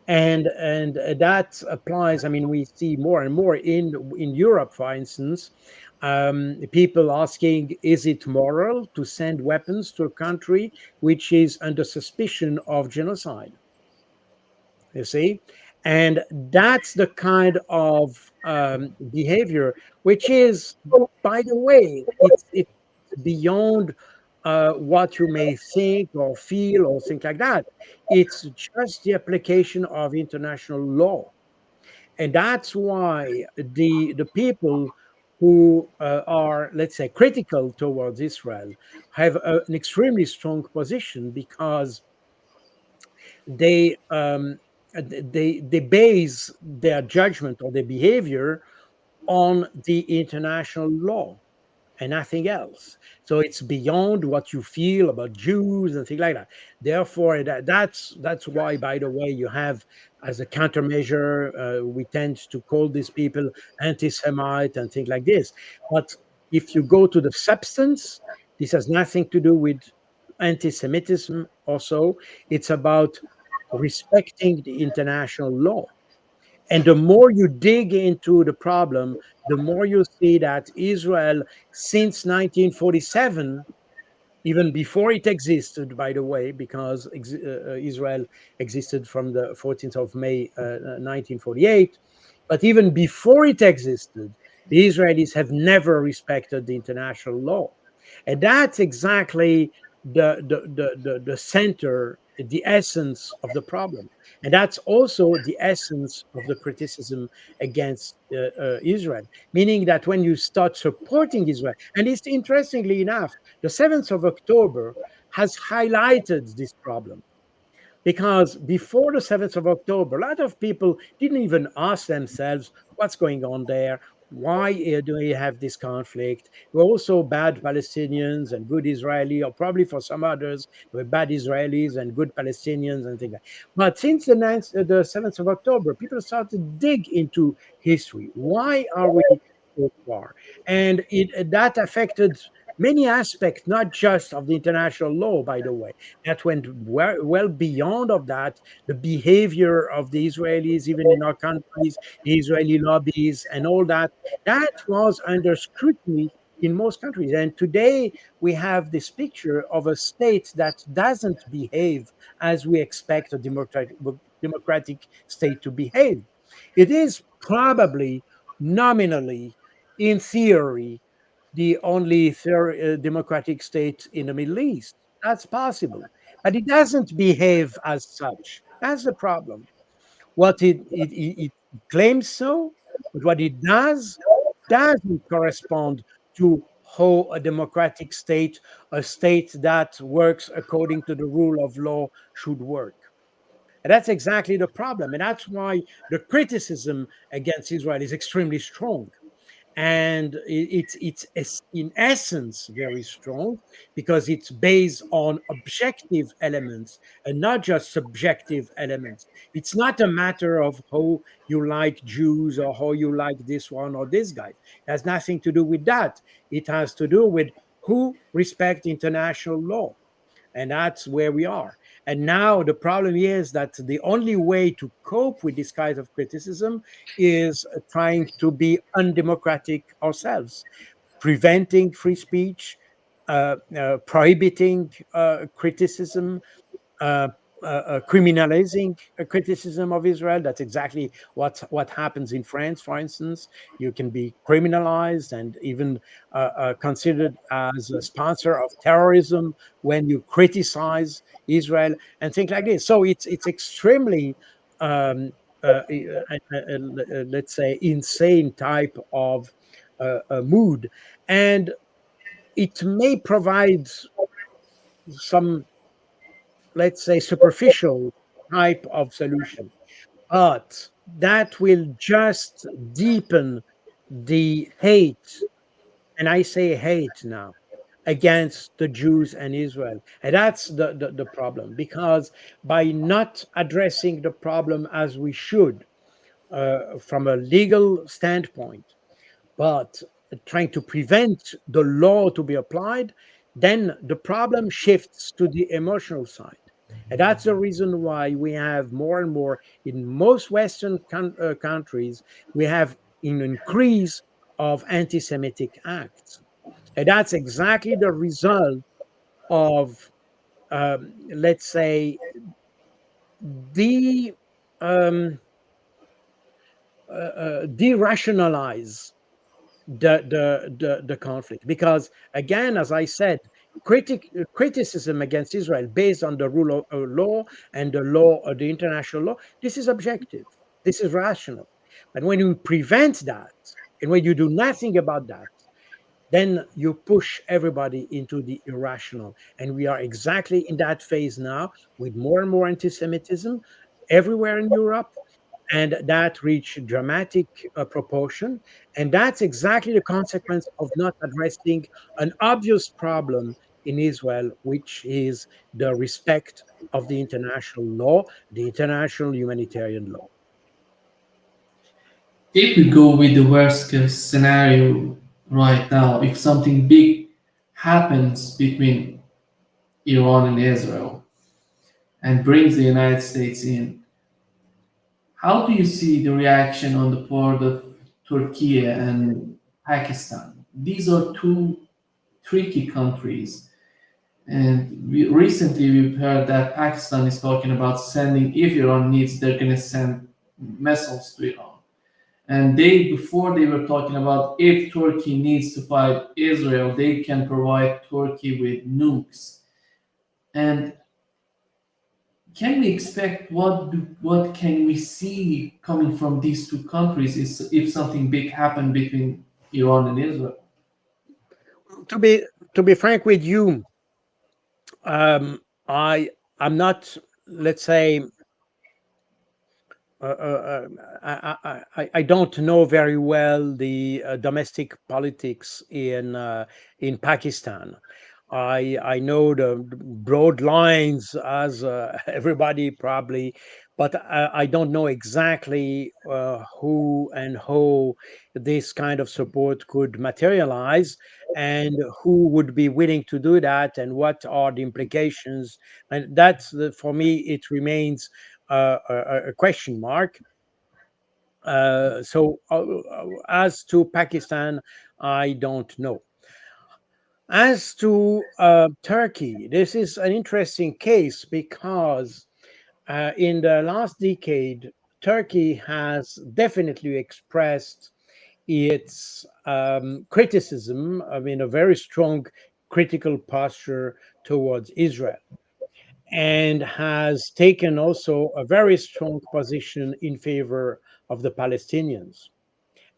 And that applies. I mean, we see more and more in Europe, for instance, people asking, is it moral to send weapons to a country which is under suspicion of genocide? You see, and that's the kind of behavior which is, by the way, it's beyond what you may think or feel or think like that. It's just the application of international law, and that's why the people who are, let's say, critical towards Israel have an extremely strong position, because they base their judgment or their behavior on the international law and nothing else. So it's beyond what you feel about Jews and things like that. Therefore, that's why, by the way, you have, as a countermeasure, we tend to call these people anti-Semite and things like this. But if you go to the substance, this has nothing to do with anti-Semitism. Also, it's about respecting the international law. And the more you dig into the problem, the more you see that Israel, since 1947, even before it existed, by the way, because Israel existed from the 14th of May, 1948, but even before it existed, the Israelis have never respected the international law. And that's exactly the center, the essence of the problem. And that's also the essence of the criticism against Israel, meaning that when you start supporting Israel, and it's interestingly enough, the 7th of October has highlighted this problem, because before the 7th of October, a lot of people didn't even ask themselves what's going on there. Why do we have this conflict? We're also bad Palestinians and good Israeli, or probably for some others, we're bad Israelis and good Palestinians and things like that. But since the 7th of October, people started to dig into history. Why are we so far? And that affected many aspects, not just of the international law, by the way, that went well beyond of that, the behavior of the Israelis, even in our countries, the Israeli lobbies and all that, that was under scrutiny in most countries. And today we have this picture of a state that doesn't behave as we expect a democratic state to behave. It is probably nominally, in theory, the only democratic state in the Middle East. That's possible. But it doesn't behave as such. That's the problem. What it claims so, but what it does doesn't correspond to how a democratic state, a state that works according to the rule of law, should work. And that's exactly the problem. And that's why the criticism against Israel is extremely strong, and it's in essence very strong, because it's based on objective elements and not just subjective elements. It's not a matter of how you like Jews or how you like this one or this guy. It has nothing to do with that. It has to do with who respect international law, and that's where we are. And now the problem is that the only way to cope with this kind of criticism is trying to be undemocratic ourselves, preventing free speech, prohibiting criticism, uh, criminalizing criticism of Israel. That's exactly what happens in France, for instance. You can be criminalized and even considered as a sponsor of terrorism when you criticize Israel and things like this. So it's extremely um, let's say insane type of mood, and it may provide some, let's say, superficial type of solution, but that will just deepen the hate, and I say hate now, against the Jews and Israel. And that's the problem, because by not addressing the problem as we should, from a legal standpoint, but trying to prevent the law to be applied, then the problem shifts to the emotional side. And that's the reason why we have more and more in most Western countries, we have an increase of anti Semitic acts. And that's exactly the result of, let's say, de um, de-rationalize the conflict, because again, as I said, criticism against Israel based on the rule of law and the law of the international law, this is objective, this is rational. But when you prevent that, and when you do nothing about that, then you push everybody into the irrational. And we are exactly in that phase now, with more and more anti-Semitism everywhere in Europe, and that reached dramatic proportion. And that's exactly the consequence of not addressing an obvious problem in Israel, which is the respect of the international law, the international humanitarian law. If we go with the worst case scenario right now, if something big happens between Iran and Israel and brings the United States in, how do you see the reaction on the part of Turkey and Pakistan? These are two tricky countries. And recently we've heard that Pakistan is talking about sending, if Iran needs, they're going to send missiles to Iran. And they, before they were talking about if Turkey needs to fight Israel, they can provide Turkey with nukes. And can we expect what can we see coming from these two countries is if something big happened between Iran and Israel? To be frank with you, I'm not, let's say, I don't know very well the domestic politics in Pakistan. I know the broad lines, as everybody probably, but I don't know exactly who and how this kind of support could materialize, and who would be willing to do that, and what are the implications. And that's for me, it remains a question mark. As to Pakistan, I don't know. As to Turkey, this is an interesting case because in the last decade, Turkey has definitely expressed its criticism, I mean, a very strong critical posture towards Israel, and has taken also a very strong position in favor of the Palestinians.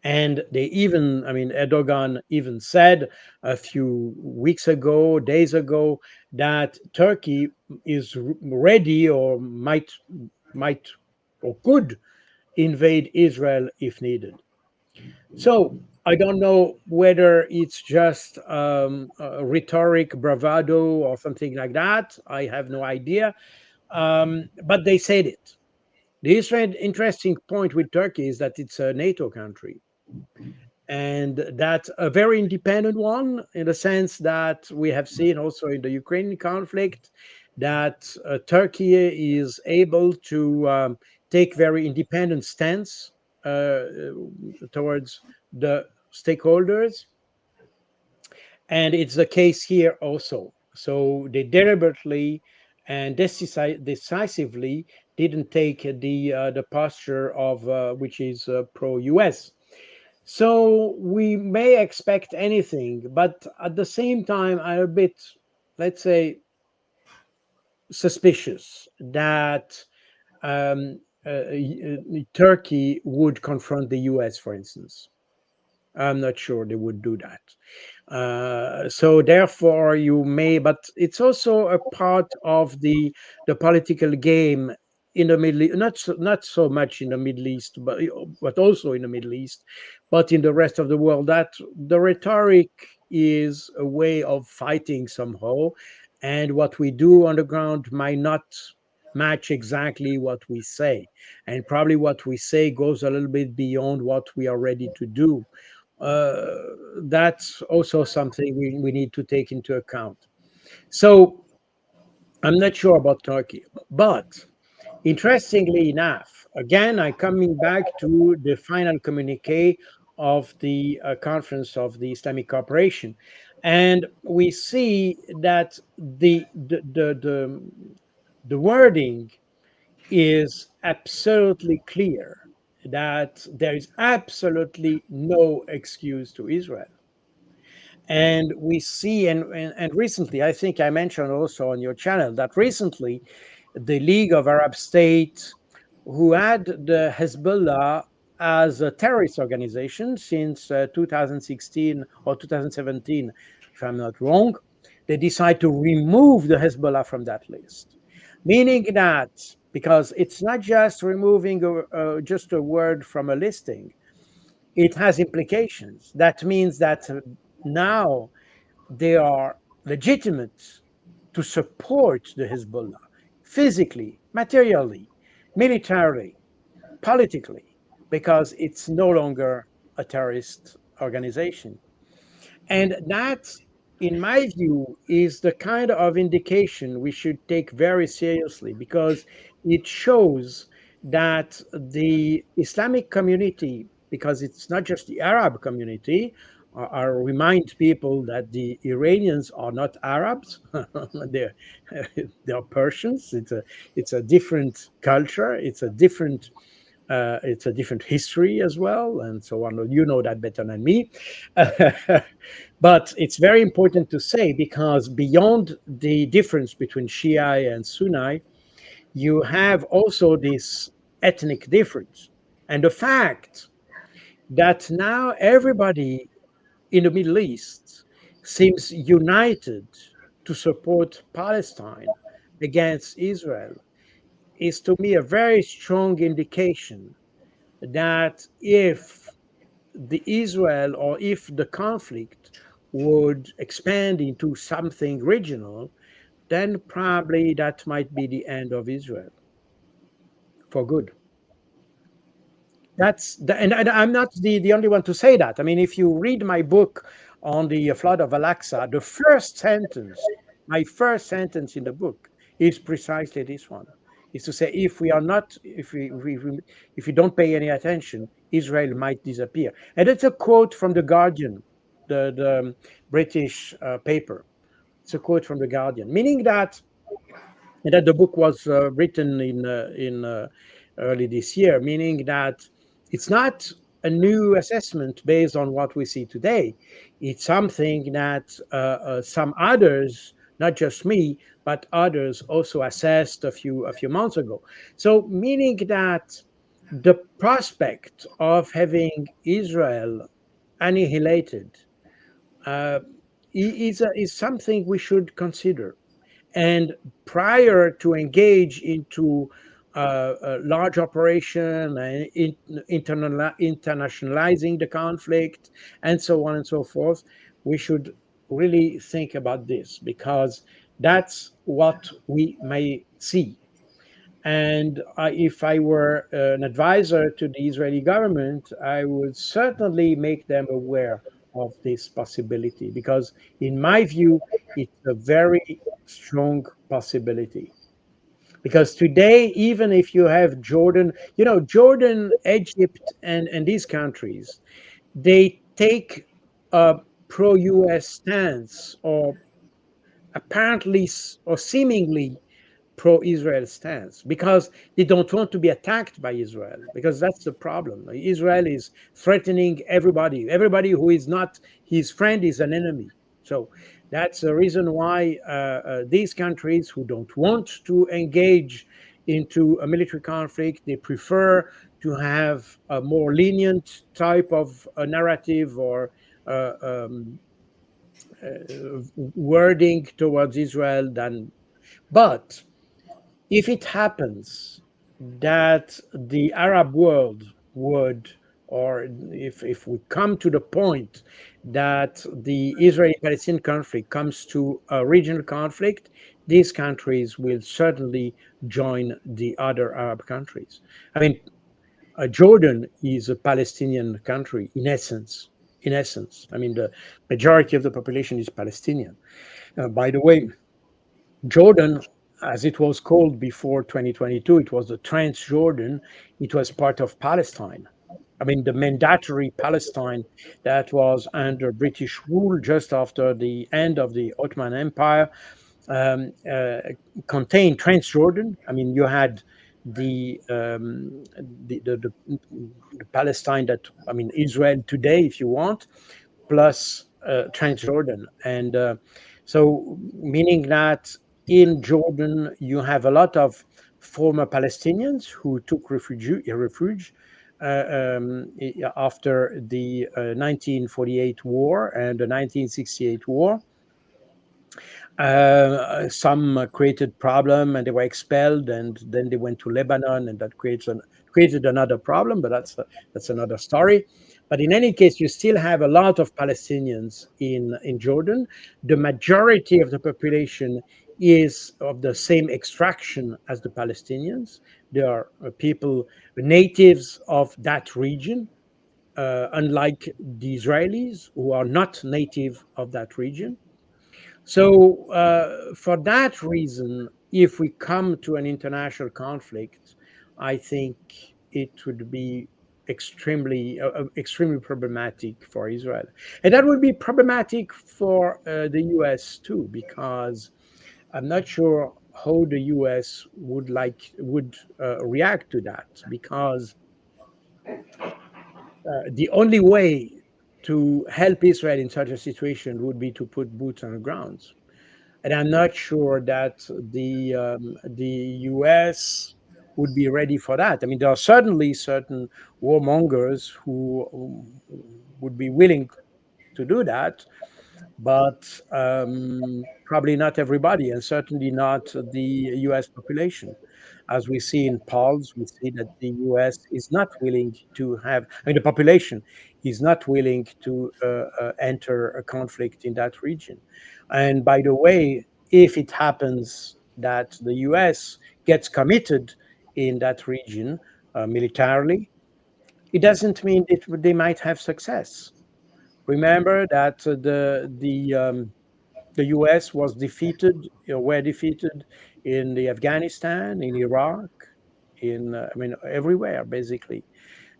And they even, I mean, Erdogan even said a few weeks ago, days ago, that Turkey is ready, or might or could invade Israel if needed. So I don't know whether it's just a rhetoric, bravado, or something like that. I have no idea. But they said it. The interesting point with Turkey is that it's a NATO country, and that's a very independent one, in the sense that we have seen also in the Ukrainian conflict that Turkey is able to take very independent stance uh, towards the stakeholders, and it's the case here also. So they deliberately and decisively didn't take the posture of which is pro US. So we may expect anything, but at the same time, I'm a bit, let's say, suspicious that Turkey would confront the US, for instance. I'm not sure they would do that. So therefore, you may, but it's also a part of the political game in the Middle East. Not so much in the Middle East, but also in the Middle East, but in the rest of the world. That the rhetoric is a way of fighting somehow, and what we do on the ground might not match exactly what we say, and probably what we say goes a little bit beyond what we are ready to do. uh, that's also something we need to take into account. So I'm not sure about Turkey, but interestingly enough, again, I'm coming back to the final communique of the Conference of the Islamic Cooperation, and we see that the wording is absolutely clear, that there is absolutely no excuse to Israel. And we see, and recently, I think I mentioned also on your channel that recently the League of Arab States, who had the Hezbollah as a terrorist organization since 2016 or 2017, if I'm not wrong, they decide to remove the Hezbollah from that list. Meaning that, because it's not just removing just a word from a listing, it has implications. That means that now they are legitimate to support the Hezbollah physically, materially, militarily, politically, because it's no longer a terrorist organization. And that, in my view, is the kind of indication we should take very seriously, because it shows that the Islamic community, because it's not just the Arab community, I remind people that the Iranians are not Arabs; they're they're Persians. It's a different culture. It's a different history as well, and so on. You know that better than me. But it's very important to say, because beyond the difference between Shia and Sunni, you have also this ethnic difference. And the fact that now everybody in the Middle East seems united to support Palestine against Israel is, to me, a very strong indication that if the Israel, or if the conflict would expand into something regional, then probably that might be the end of Israel for good. And I'm not the only one to say that. I mean, if you read my book on the flood of Al-Aqsa, the first sentence, my first sentence in the book, is precisely this one: is to say, if we are not, if we don't pay any attention, Israel might disappear. And it's a quote from the Guardian, the British paper. It's a quote from the Guardian, meaning that, and that the book was written in early this year, meaning that it's not a new assessment based on what we see today. It's something that some others, not just me, but others also assessed a few months ago. So, meaning that the prospect of having Israel annihilated uh, is something we should consider. And prior to engage into a large operation and internationalizing the conflict and so on and so forth, we should really think about this, because that's what we may see. And if I were an advisor to the Israeli government, I would certainly make them aware of this possibility, because, in my view, it's a very strong possibility. Because today, even if you have Jordan, Jordan, Egypt, and these countries, they take a pro US stance, or apparently or seemingly pro-Israel stance, because they don't want to be attacked by Israel, because that's the problem. Israel is threatening everybody. Everybody who is not his friend is an enemy. So that's the reason why these countries who don't want to engage into a military conflict, they prefer to have a more lenient type of narrative, or uh, um, wording towards Israel than. But if it happens that the Arab world would, or if we come to the point that the Israeli Palestinian conflict comes to a regional conflict, these countries will certainly join the other Arab countries. I mean, Jordan is a Palestinian country in essence. In essence, I mean, the majority of the population is Palestinian. By the way, Jordan, as it was called before 2022, it was the Transjordan. It was part of Palestine. I mean, the mandatory Palestine that was under British rule just after the end of the Ottoman Empire um, uh, contained Transjordan. I mean, you had the, um, the Palestine that, I mean, Israel today, if you want, plus Transjordan. And so, meaning that in Jordan, you have a lot of former Palestinians who took refuge after the 1948 war and the 1968 war. Some created problem and they were expelled, and then they went to Lebanon, and that created another problem. But that's another story. But in any case, you still have a lot of Palestinians in Jordan. The majority of the population is of the same extraction as the Palestinians. They are people, natives of that region, unlike the Israelis, who are not native of that region. So, for that reason, if we come to an international conflict, I think it would be extremely problematic for Israel, and that would be problematic for the U.S. too, because I'm not sure how the U.S. would react to that, because the only way to help Israel in such a situation would be to put boots on the ground, and I'm not sure that the U.S. would be ready for that. I mean, there are certainly certain warmongers who would be willing to do that, but probably not everybody, and certainly not the U.S. population. As we see in polls, we see that the U.S. is not willing to have, I mean, the population is not willing to enter a conflict in that region. And by the way, if it happens that the U.S. gets committed in that region militarily, it doesn't mean that they might have success. Remember that the U.S. was defeated, were defeated in the Afghanistan, in Iraq, in I mean everywhere basically.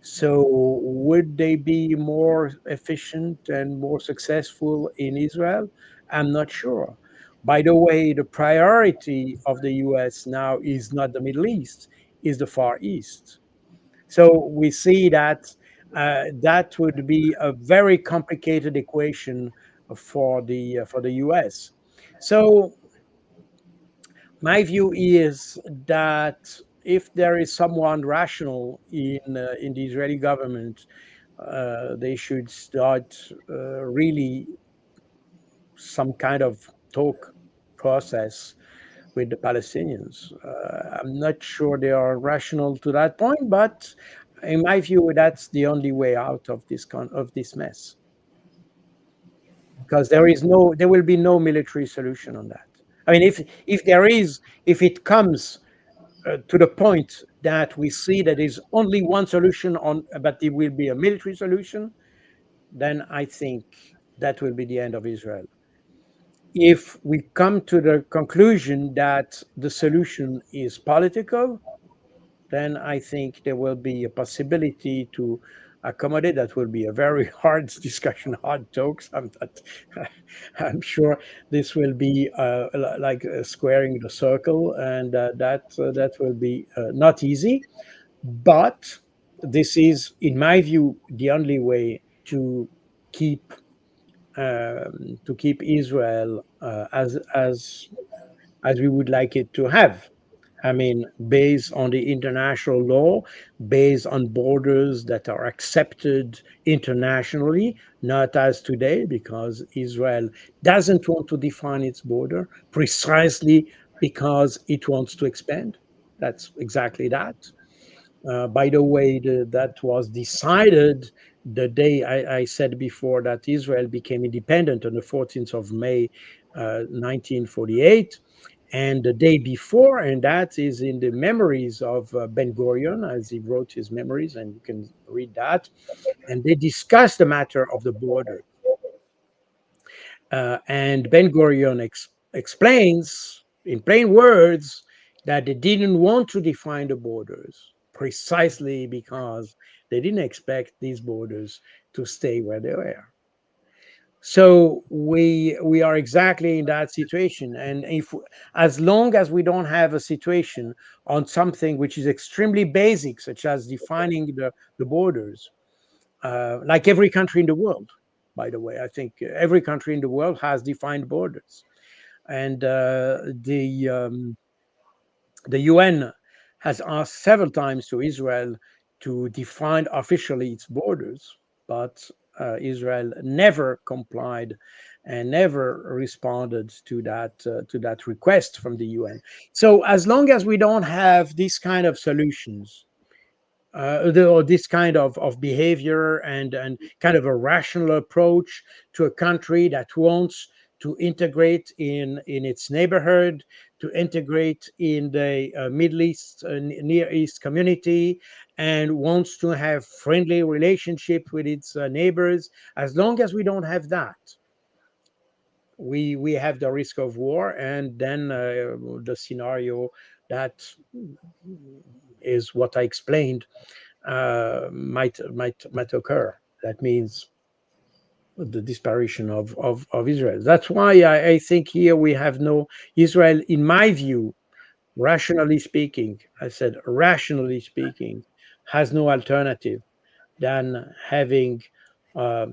So would they be more efficient and more successful in Israel? I'm not sure. By the way, the priority of the U.S. now is not the Middle East, is the Far East. So we see that that would be a very complicated equation for the U.S. So my view is that if there is someone rational in the Israeli government, they should start really some kind of talk process with the Palestinians. I'm not sure they are rational to that point, but in my view, that's the only way out of of this mess, because there will be no military solution on that. I mean, if there is, if it comes to the point that we see that there's only one solution on, but it will be a military solution, then I think that will be the end of Israel. If we come to the conclusion that the solution is political, then I think there will be a possibility to accommodate. That will be a very hard discussion, hard talks. I'm sure this will be like squaring the circle, and that will be not easy. But this is, in my view, the only way keep to keep Israel as we would like it to have. I mean, based on the international law, based on borders that are accepted internationally, not as today, because Israel doesn't want to define its border precisely because it wants to expand. That's exactly that. By the way, that was decided the day I said before that Israel became independent on the 14th of May, 1948. And the day before, and that is in the memories of Ben Gurion, as he wrote his memories, and you can read that. And they discussed the matter of the border. And Ben Gurion explains in plain words, that they didn't want to define the borders precisely because they didn't expect these borders to stay where they were. So we are exactly in that situation, and if as long as we don't have a situation on something which is extremely basic, such as defining the borders, like every country in the world, by the way, I think every country in the world has defined borders, and the UN has asked several times to Israel to define officially its borders, but Israel never complied and never responded to that request from the UN. So as long as we don't have these kind of solutions, or this kind of behavior and kind of a rational approach to a country that wants to integrate in its neighborhood, to integrate in the Middle East, Near East community, and wants to have friendly relationship with its neighbors. As long as we don't have that, we have the risk of war, and then the scenario that is what I explained might occur. That means the disparition of Israel. That's why I think here we have no Israel, in my view, rationally speaking, I said rationally speaking, has no alternative than having a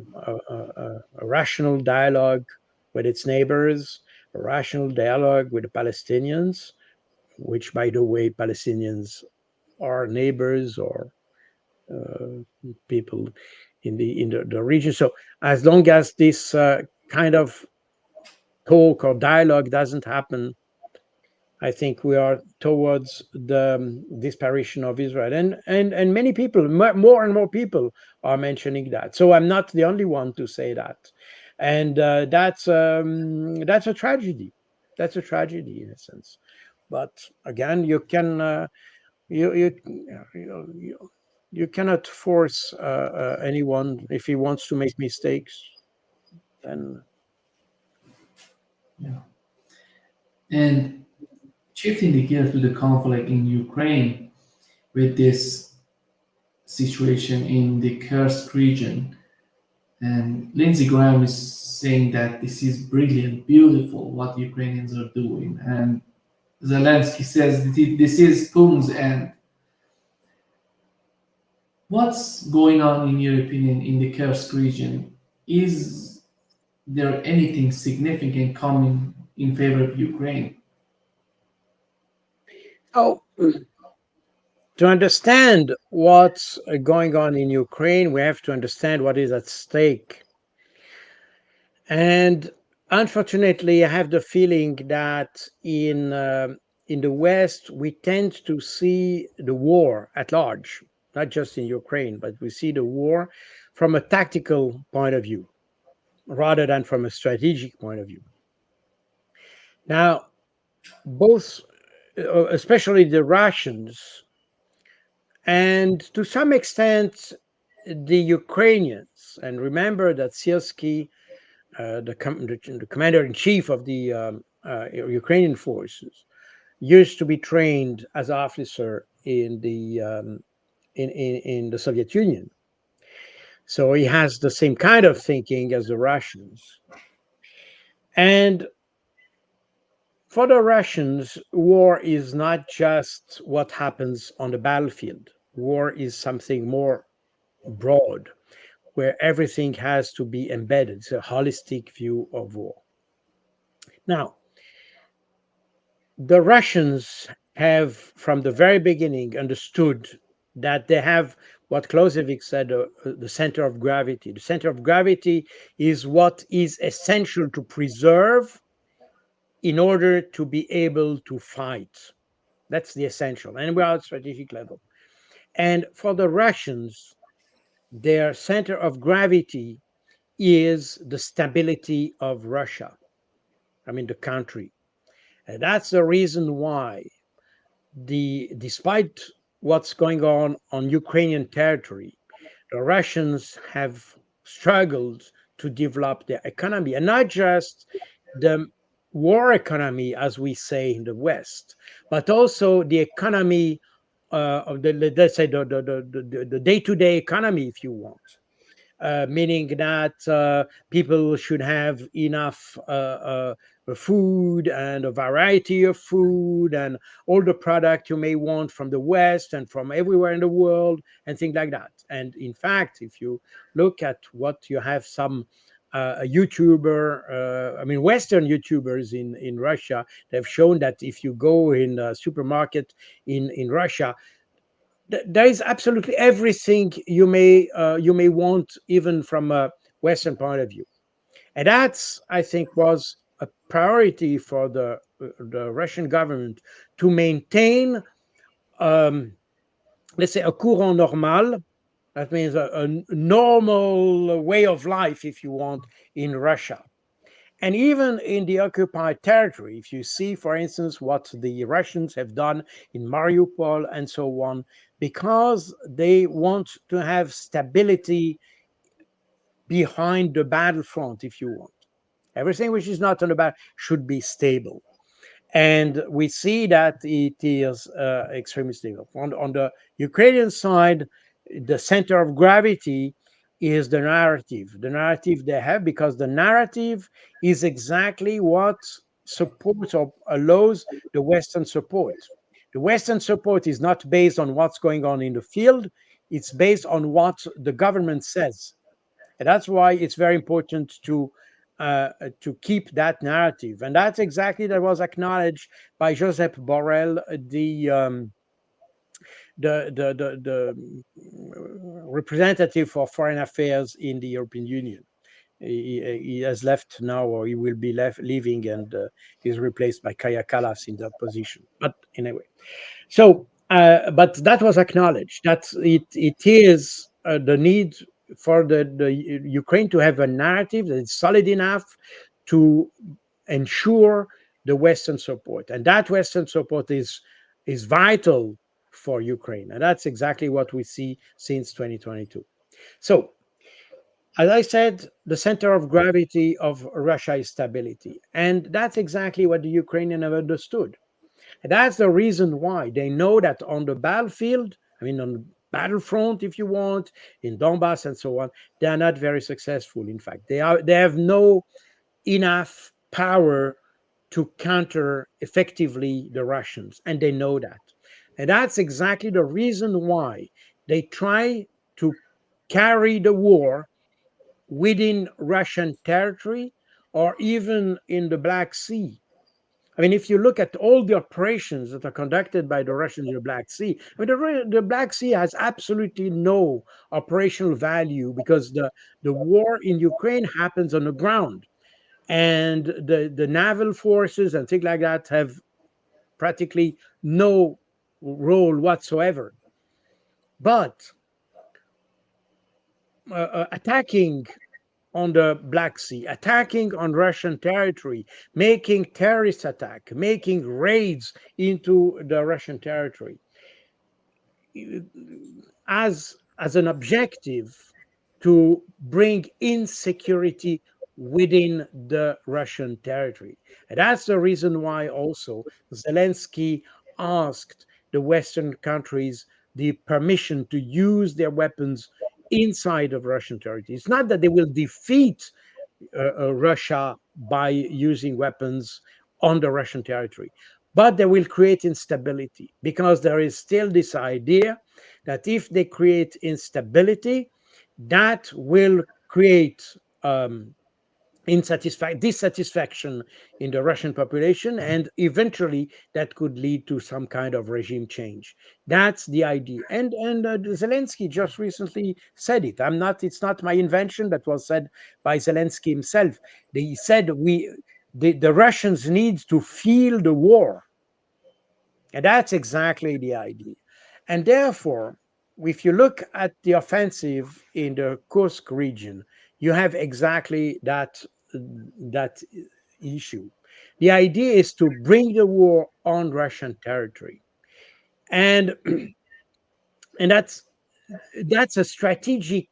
rational dialogue with its neighbors, a rational dialogue with the Palestinians, which, by the way, Palestinians are neighbors or uh, people in the region. So as long as this kind of talk or dialogue doesn't happen, I think we are towards the disparition of Israel, and many people, more and more people, are mentioning that. So I'm not the only one to say that, and that's a tragedy. That's a tragedy in a sense. But again, you can you you cannot force anyone if he wants to make mistakes. Then Yeah. And shifting the gear to the conflict in Ukraine with this situation in the Kursk region, and Lindsey Graham is saying that this is brilliant, beautiful what the Ukrainians are doing, and Zelensky says that this is Putin's end. What's going on, in your opinion, in the Kursk region? Is there anything significant coming in favor of Ukraine? oh, to understand what's going on in Ukraine, we have to understand what is at stake. And unfortunately, I have the feeling that in the West we tend to see the war at large, not just in Ukraine, but we see the war from a tactical point of view rather than from a strategic point of view. Now, both, especially the Russians, and to some extent the Ukrainians, and remember that Sirski, the commander in chief of the Ukrainian forces, used to be trained as officer in the Soviet Union. So he has the same kind of thinking as the Russians. And for the Russians, war is not just what happens on the battlefield. War is something more broad, where everything has to be embedded. It's a holistic view of war. Now, the Russians have, from the very beginning, understood that they have what Clausewitz said, the center of gravity. The center of gravity is what is essential to preserve in order to be able to fight. That's the essential. And we're at strategic level. And for the Russians, their center of gravity is the stability of Russia, I mean, the country. And that's the reason why, despite what's going on Ukrainian territory, the Russians have struggled to develop their economy, and not just the war economy, as we say in the West, but also the economy of let's say the day-to-day economy, if you want, meaning that people should have enough food and a variety of food and all the product you may want from the West and from everywhere in the world and things like that. And in fact, if you look at what you have, some a YouTuber, I mean Western YouTubers in Russia, they've shown that if you go in a supermarket in Russia, there is absolutely everything you may want, even from a Western point of view. And that's, I think, was a priority for the Russian government to maintain, um, let's say, a courant normal. That means a normal way of life, if you want, in Russia. And even in the occupied territory, if you see, for instance, what the Russians have done in Mariupol and so on, because they want to have stability behind the battlefront, if you want. Everything which is not on the battle should be stable. And we see that it is extremely stable. On the Ukrainian side, the center of gravity is the narrative they have, because the narrative is exactly what supports or allows the Western support. The Western support is not based on what's going on in the field, it's based on what the government says. And that's why it's very important to keep that narrative. And that's exactly that was acknowledged by Joseph Borrell, the representative for foreign affairs in the European Union. He has left now, or he will be leaving, and is replaced by Kaya Kallas in that position. But anyway, so, but that was acknowledged. That it is the need for the Ukraine to have a narrative that is solid enough to ensure the Western support, and that Western support is vital for Ukraine, and that's exactly what we see since 2022. So, as I said, the center of gravity of Russia is stability, and that's exactly what the Ukrainians have understood. And that's the reason why they know that on the battlefield, I mean, on the battlefront, if you want, in Donbass and so on, they are not very successful. In fact, they have no enough power to counter effectively the Russians, and they know that. And that's exactly the reason why they try to carry the war within Russian territory or even in the Black Sea. I mean, if you look at all the operations that are conducted by the Russians in the Black Sea, I mean, the Black Sea has absolutely no operational value, because the war in Ukraine happens on the ground, and the naval forces and things like that have practically no role whatsoever. But attacking on the Black Sea, attacking on Russian territory, making terrorist attack, making raids into the Russian territory, as an objective to bring insecurity within the Russian territory. And that's the reason why also Zelensky asked the Western countries the permission to use their weapons inside of Russian territory. It's not that they will defeat Russia by using weapons on the Russian territory. But they will create instability, because there is still this idea that if they create instability, that will create dissatisfaction in the Russian population, and eventually that could lead to some kind of regime change. That's the idea. And Zelensky just recently said it. I'm not. It's not my invention. That was said by Zelensky himself. He said the Russians need to feel the war, and that's exactly the idea. And therefore, if you look at the offensive in the Kursk region, you have exactly that issue. The idea is to bring the war on Russian territory, and and that's a strategic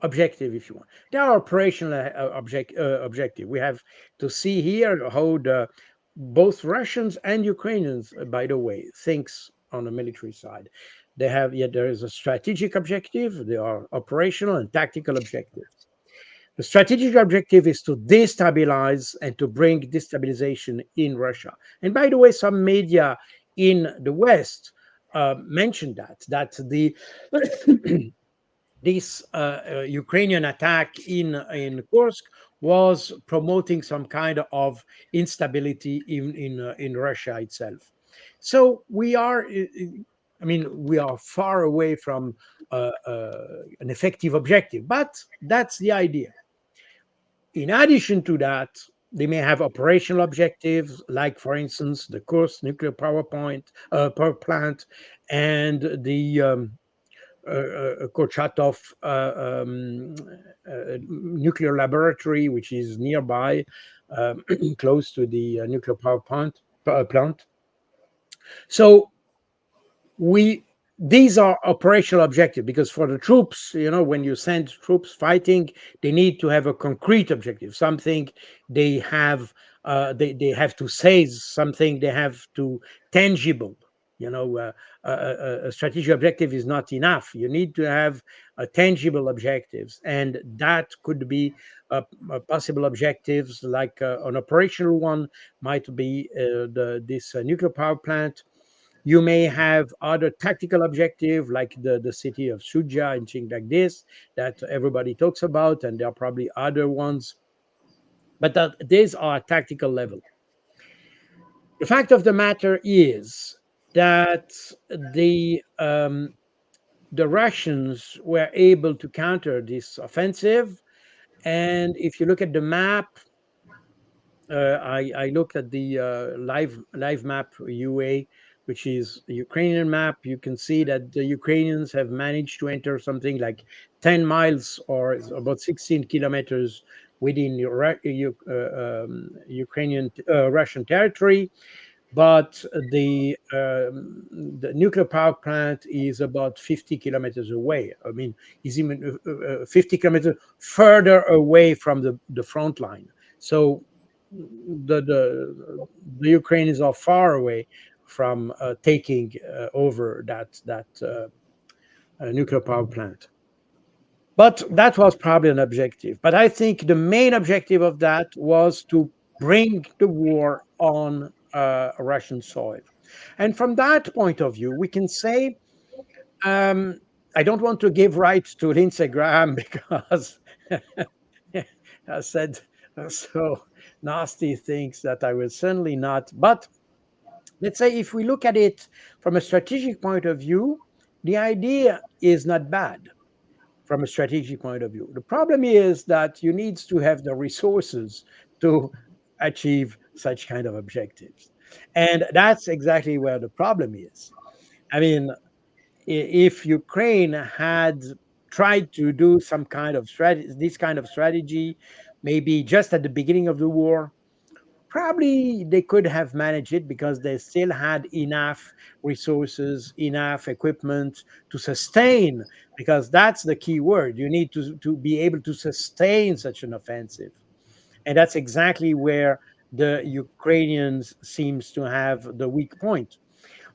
objective, if you want. They are operational objective. We have to see here how the both Russians and Ukrainians, by the way, thinks on the military side. They have, yet there is a strategic objective. There are operational and tactical objectives. The strategic objective is to destabilize and to bring destabilization in Russia. And by the way, some media in the West mentioned that the this Ukrainian attack in Kursk was promoting some kind of instability in Russia itself. So we are, I mean, we are far away from an effective objective, but that's the idea. In addition to that, they may have operational objectives, like, for instance, the Kursk nuclear power plant, and the Kurchatov nuclear laboratory, which is nearby, close to the nuclear power plant. So we these are operational objectives, because for the troops, when you send troops fighting, they need to have a concrete objective, something they have. They have to say something. They have to tangible. A strategic objective is not enough. You need to have tangible objectives, and that could be possible objectives, like an operational one might be this nuclear power plant. You may have other tactical objective, like the city of Shuja and things like this, that everybody talks about, and there are probably other ones, but these are tactical level. The fact of the matter is that the Russians were able to counter this offensive, and if you look at the map, I looked at the live map UA, which is a Ukrainian map. You can see that the Ukrainians have managed to enter something like 10 miles, or about 16 kilometers, within Ukrainian Russian territory. But the nuclear power plant is about 50 kilometers away. I mean, is even 50 kilometers further away from the front line. So the Ukrainians are far away from taking over that nuclear power plant. But that was probably an objective. But I think the main objective of that was to bring the war on Russian soil. And from that point of view, we can say, um, I don't want to give rights to Lindsey Graham because I said so nasty things that I will certainly not. But let's say, if we look at it from a strategic point of view, the idea is not bad from a strategic point of view. The problem is that you need to have the resources to achieve such kind of objectives. And that's exactly where the problem is. I mean, if Ukraine had tried to do some kind of strategy, this kind of strategy, maybe just at the beginning of the war, probably they could have managed it, because they still had enough resources, enough equipment to sustain, because that's the key word. You need to be able to sustain such an offensive. And that's exactly where the Ukrainians seems to have the weak point.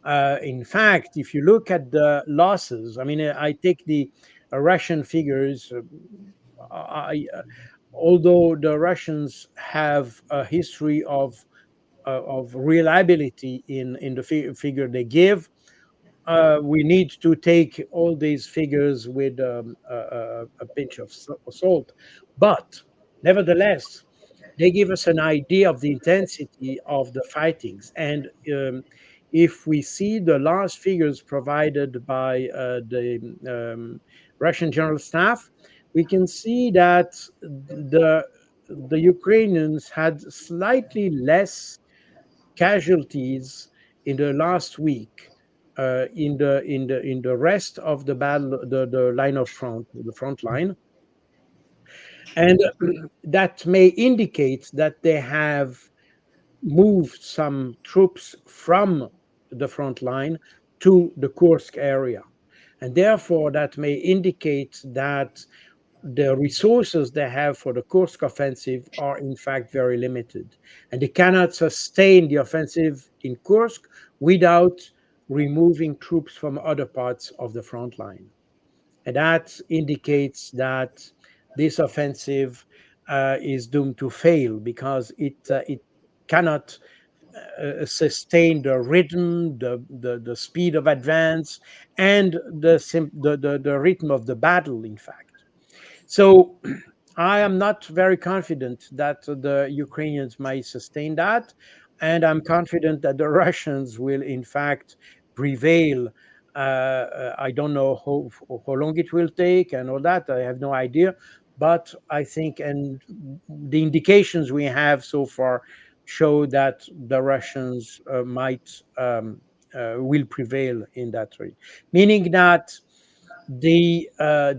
In fact, if you look at the losses, I mean, I take the Russian figures. Although the Russians have a history of reliability in the figure they give, we need to take all these figures with a pinch of salt. But nevertheless, they give us an idea of the intensity of the fightings. And if we see the last figures provided by the Russian General Staff, we can see that the Ukrainians had slightly less casualties in the last week in the rest of the battle, the line of front, the front line, and that may indicate that they have moved some troops from the front line to the Kursk area. And therefore, that may indicate that the resources they have for the Kursk offensive are in fact very limited, and they cannot sustain the offensive in Kursk without removing troops from other parts of the front line. And that indicates that this offensive is doomed to fail because it cannot sustain the rhythm, the speed of advance, and the rhythm of the battle, in fact. So I am not very confident that the Ukrainians might sustain that. And I'm confident that the Russians will, in fact, prevail. I don't know how long it will take and all that. I have no idea. But I think, and the indications we have so far show that the Russians might will prevail in that region, meaning that the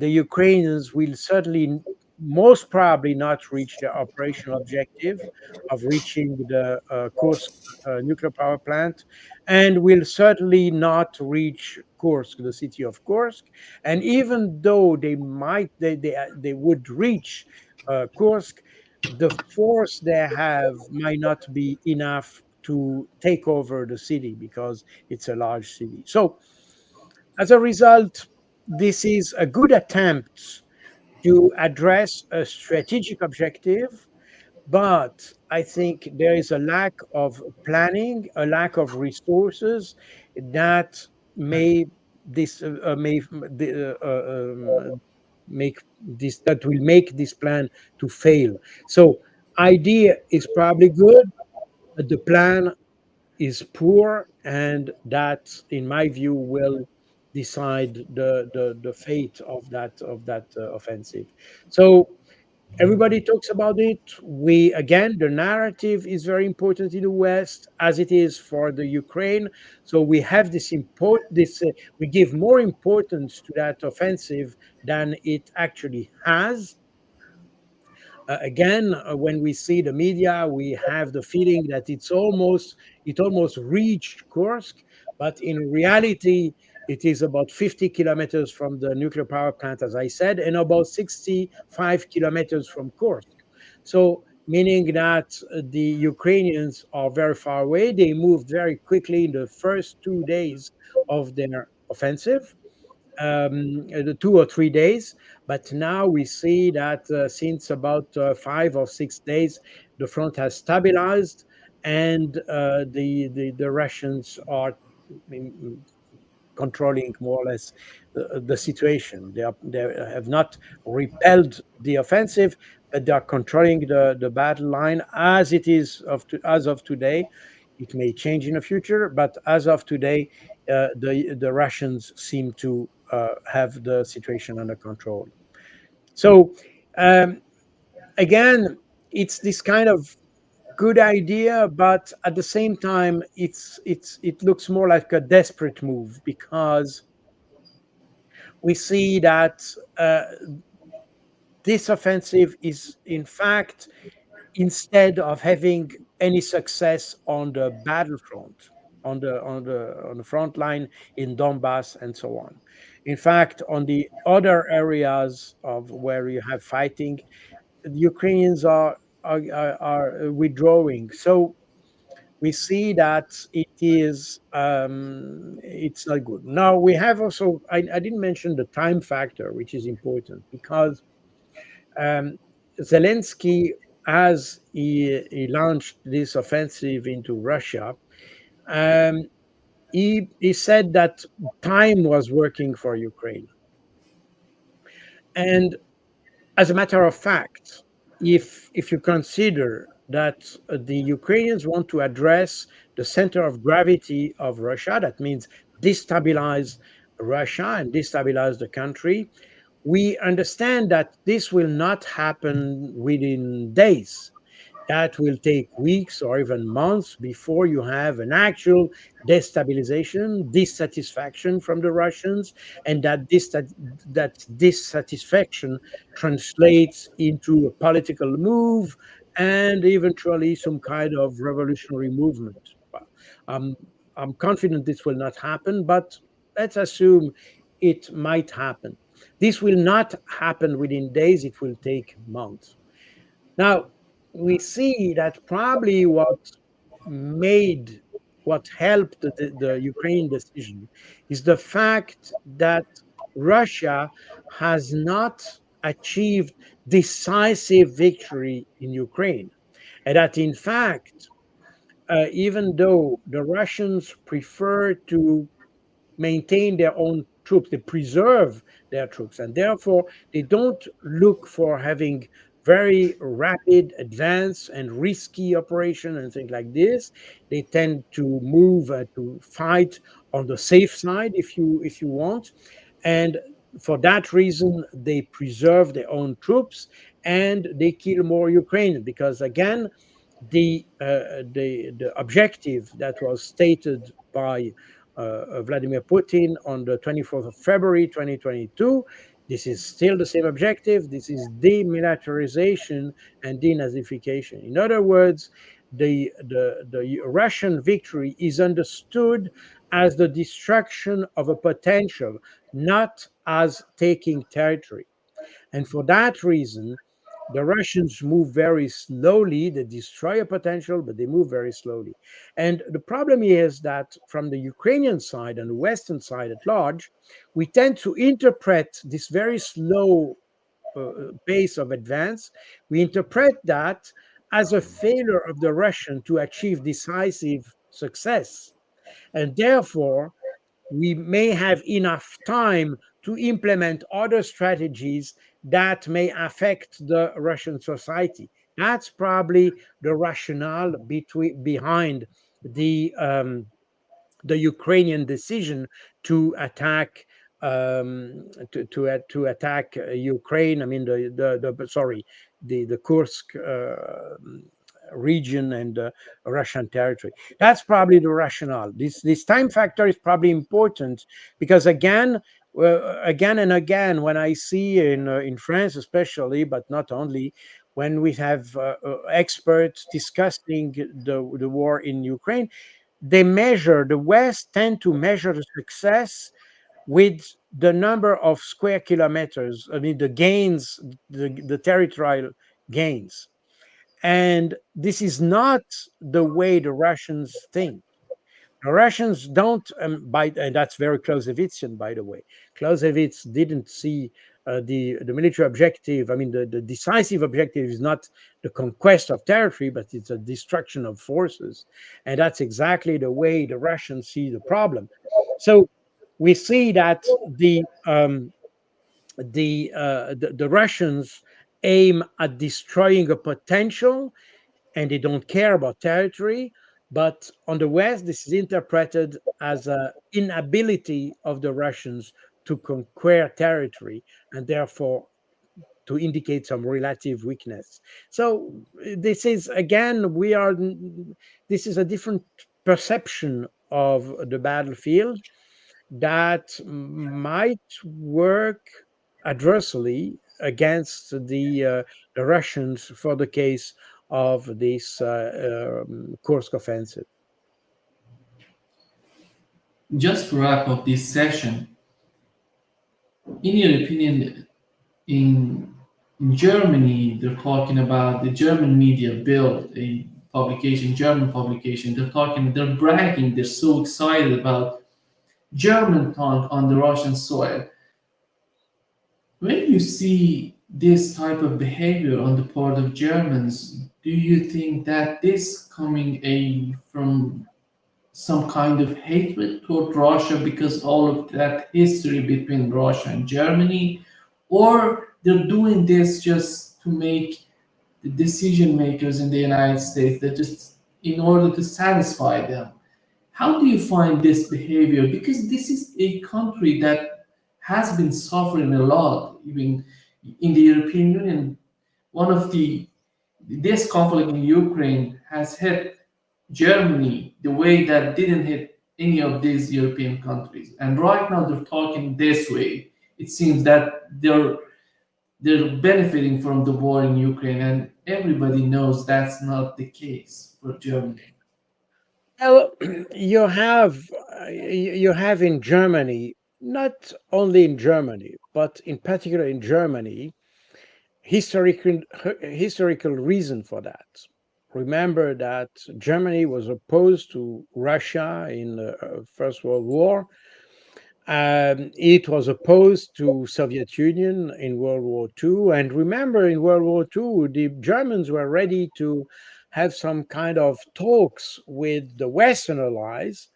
Ukrainians will certainly, most probably, not reach their operational objective of reaching the Kursk nuclear power plant, and will certainly not reach Kursk, the city of Kursk. And even though they would reach Kursk, the force they have might not be enough to take over the city because it's a large city. So as a result, this is a good attempt to address a strategic objective, but I think there is a lack of planning, a lack of resources that may this may the, make this that will make this plan to fail. So idea is probably good, but the plan is poor, and that, in my view, will decide the fate of that offensive. So everybody talks about it. We, again, the narrative is very important in the West, as it is for the Ukraine. So we have this we give more importance to that offensive than it actually has. Again, when we see the media, we have the feeling that it almost reached Kursk, but in reality, it is about 50 kilometers from the nuclear power plant, as I said, and about 65 kilometers from Kursk. So, meaning that the Ukrainians are very far away. They moved very quickly in the first 2 days of their offensive, the 2 or 3 days. But now we see that since about 5 or 6 days, the front has stabilized, and the Russians are controlling more or less the situation. They have not repelled the offensive, but they are controlling the battle line as it is as of today. It may change in the future, but as of today, the Russians seem to have the situation under control. So um, again, it's this kind of good idea, but at the same time, it looks more like a desperate move because we see that uh, this offensive is, in fact, instead of having any success on the battlefront, on the front line in Donbass and so on. In fact, on the other areas of where you have fighting, the Ukrainians are withdrawing. So we see that it's not good. Now we have also, I didn't mention the time factor, which is important because um, Zelensky, as he launched this offensive into Russia, um, he said that time was working for Ukraine. And as a matter of fact, if you consider that the Ukrainians want to address the center of gravity of Russia, that means destabilize Russia and destabilize the country, we understand that this will not happen within days. That will take weeks or even months before you have an actual destabilization, dissatisfaction from the Russians, and that dissatisfaction translates into a political move and eventually some kind of revolutionary movement. Well, I'm, I'm confident this will not happen, but let's assume it might happen. This will not happen within days, it will take months. Now, we see that probably made what helped the Ukraine decision is the fact that Russia has not achieved decisive victory in Ukraine, and that in fact, even though the Russians prefer to maintain their own troops, they preserve their troops, and therefore they don't look for having very rapid advance and risky operation and things like this. They tend to move to fight on the safe side, if you want, and for that reason they preserve their own troops and they kill more Ukrainians because again the objective that was stated by Vladimir Putin on the 24th of February 2022. This is still the same objective. This is demilitarization and denazification. In other words, the Russian victory is understood as the destruction of a potential, not as taking territory. And for that reason, the Russians move very slowly. They destroy a potential, but they move very slowly. And the problem is that from the Ukrainian side and the Western side at large, we tend to interpret this very slow pace of advance, we interpret that as a failure of the Russian to achieve decisive success. And therefore, we may have enough time to implement other strategies that may affect the Russian society. That's probably the rationale behind the Ukrainian decision to attack to attack Ukraine. I mean the sorry the Kursk region and Russian territory. That's probably the rationale. This time factor is probably important because again and again, when I see in France especially, but not only, when we have experts discussing the war in Ukraine, the West tend to measure the success with the number of square kilometers. I mean, the gains, the territorial gains. And this is not the way the Russians think. The Russians don't, and that's very Clausewitzian, by the way. Clausewitz didn't see the military objective. I mean, the decisive objective is not the conquest of territory, but it's a destruction of forces. And that's exactly the way the Russians see the problem. So we see that the Russians aim at destroying a potential and they don't care about territory. But on the West, this is interpreted as an inability of the Russians to conquer territory and therefore to indicate some relative weakness. So this is again, this is a different perception of the battlefield that might work adversely against the Russians for the case of this Kursk offensive. Just to wrap up this session, in your opinion, in in Germany, they're talking about the German media built a publication, German publication. They're bragging, they're so excited about German tank on the Russian soil. When you see this type of behavior on the part of Germans, do you think that this coming from some kind of hatred toward Russia because all of that history between Russia and Germany, or they're doing this just to make the decision makers in the United States that just in order to satisfy them? How do you find this behavior? Because this is a country that has been suffering a lot, even in the European Union. One of this conflict in Ukraine has hit Germany the way that didn't hit any of these European countries. And right now they're talking this way. It seems that they're benefiting from the war in Ukraine, and everybody knows that's not the case for Germany. Well, you have in Germany, not only in Germany, but in particular in Germany, historical reason for that. Remember that Germany was opposed to Russia in the First World War. It was opposed to Soviet Union in World War II. And remember, in World War II, the Germans were ready to have some kind of talks with the Western allies,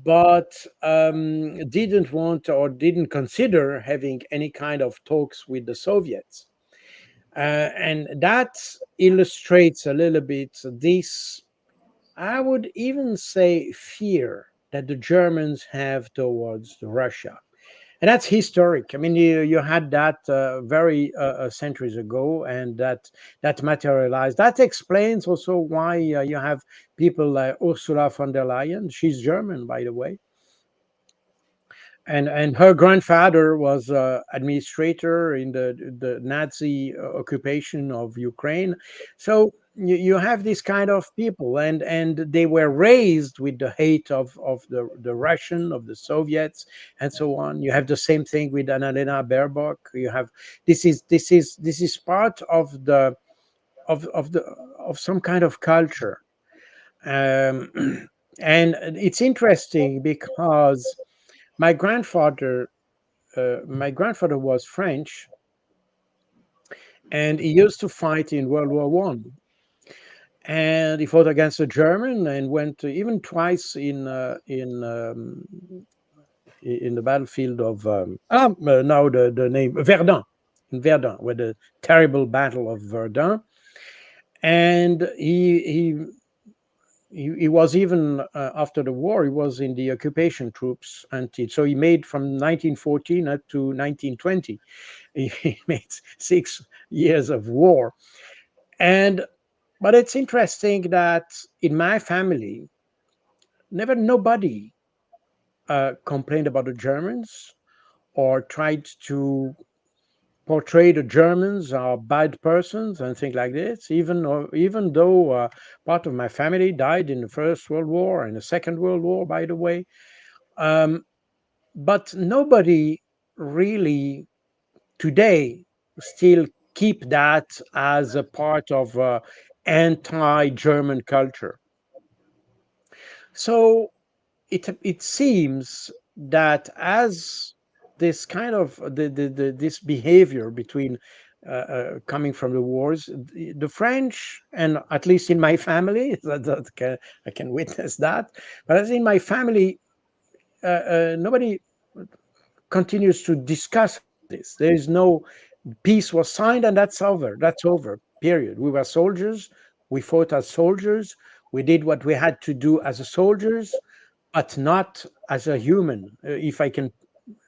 but didn't want or didn't consider having any kind of talks with the Soviets. And that illustrates a little bit this, I would even say, fear that the Germans have towards Russia. And that's historic. I mean, you had that very centuries ago, and that materialized. That explains also why you have people like Ursula von der Leyen. She's German, by the way, and her grandfather was administrator in the Nazi occupation of Ukraine. So you have this kind of people, and they were raised with the hate of the Russian, of the Soviets, and so on. You have the same thing with Annalena Baerbock. You have this is part of the of some kind of culture, um, and it's interesting because my grandfather my grandfather was French, and he used to fight in World War One, and he fought against the German and went even twice in the battlefield of now the name Verdun, in Verdun, with the terrible battle of Verdun, and he was even after the war he was in the occupation troops, and so he made from 1914 up to 1920. He made 6 years of war. And but it's interesting that in my family, never nobody complained about the Germans or tried to portray the Germans are bad persons and things like this. Even though part of my family died in the First World War and the Second World War, by the way, um, but nobody really today still keep that as a part of anti-German culture. So it seems that as this kind of this behavior between coming from the wars, the French, and at least in my family, I can witness that. But as in my family, nobody continues to discuss this. There is no peace was signed and that's over. That's over. Period. We were soldiers. We fought as soldiers. We did what we had to do as a soldiers, but not as a human, if I can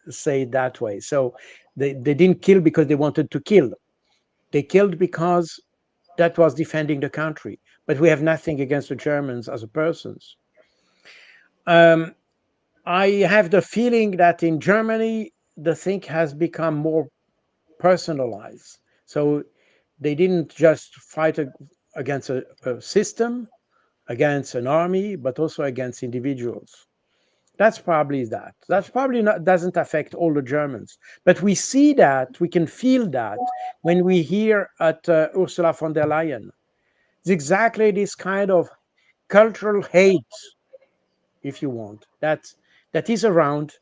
say it that way. So they didn't kill because they wanted to kill. They killed because that was defending the country. But we have nothing against the Germans as a persons. Um, I have the feeling that in Germany, the thing has become more personalized. So they didn't just fight against a system, against an army, but also against individuals. That's probably that. That's probably not doesn't affect all the Germans, but we see that we can feel that when we hear at Ursula von der Leyen. It's exactly this kind of cultural hate, if you want, that is around,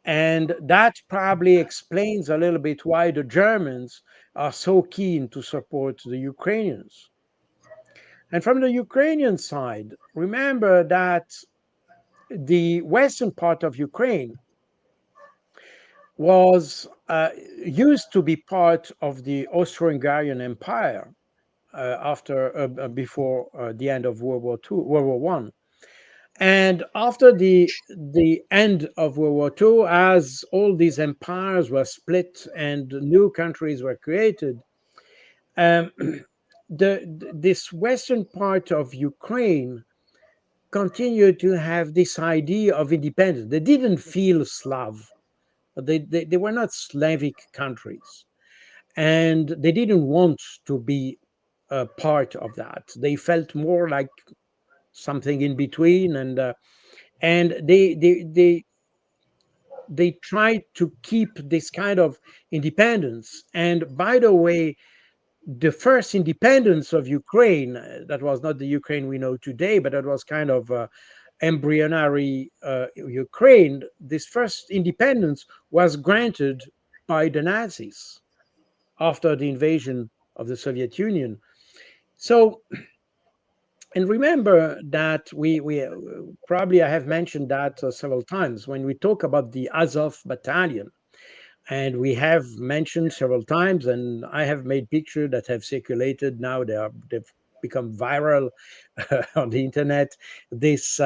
and that probably explains a little bit why the Germans are so keen to support the Ukrainians. And from the Ukrainian side, remember that the western part of Ukraine was used to be part of the Austro-Hungarian Empire after before the end of World War One. And after the end of World War II, as all these empires were split and new countries were created, um, this western part of Ukraine continued to have this idea of independence. They didn't feel Slav. They were not Slavic countries. And they didn't want to be a part of that. They felt more like something in between. And they they tried to keep this kind of independence. And by the way, the first independence of Ukraine, that was not the Ukraine we know today, but that was kind of embryonic Ukraine. This first independence was granted by the Nazis after the invasion of the Soviet Union. So, and remember that we probably I have mentioned that several times when we talk about the Azov battalion, and we have mentioned several times, and I have made pictures that have circulated. Now they've become viral on the internet. This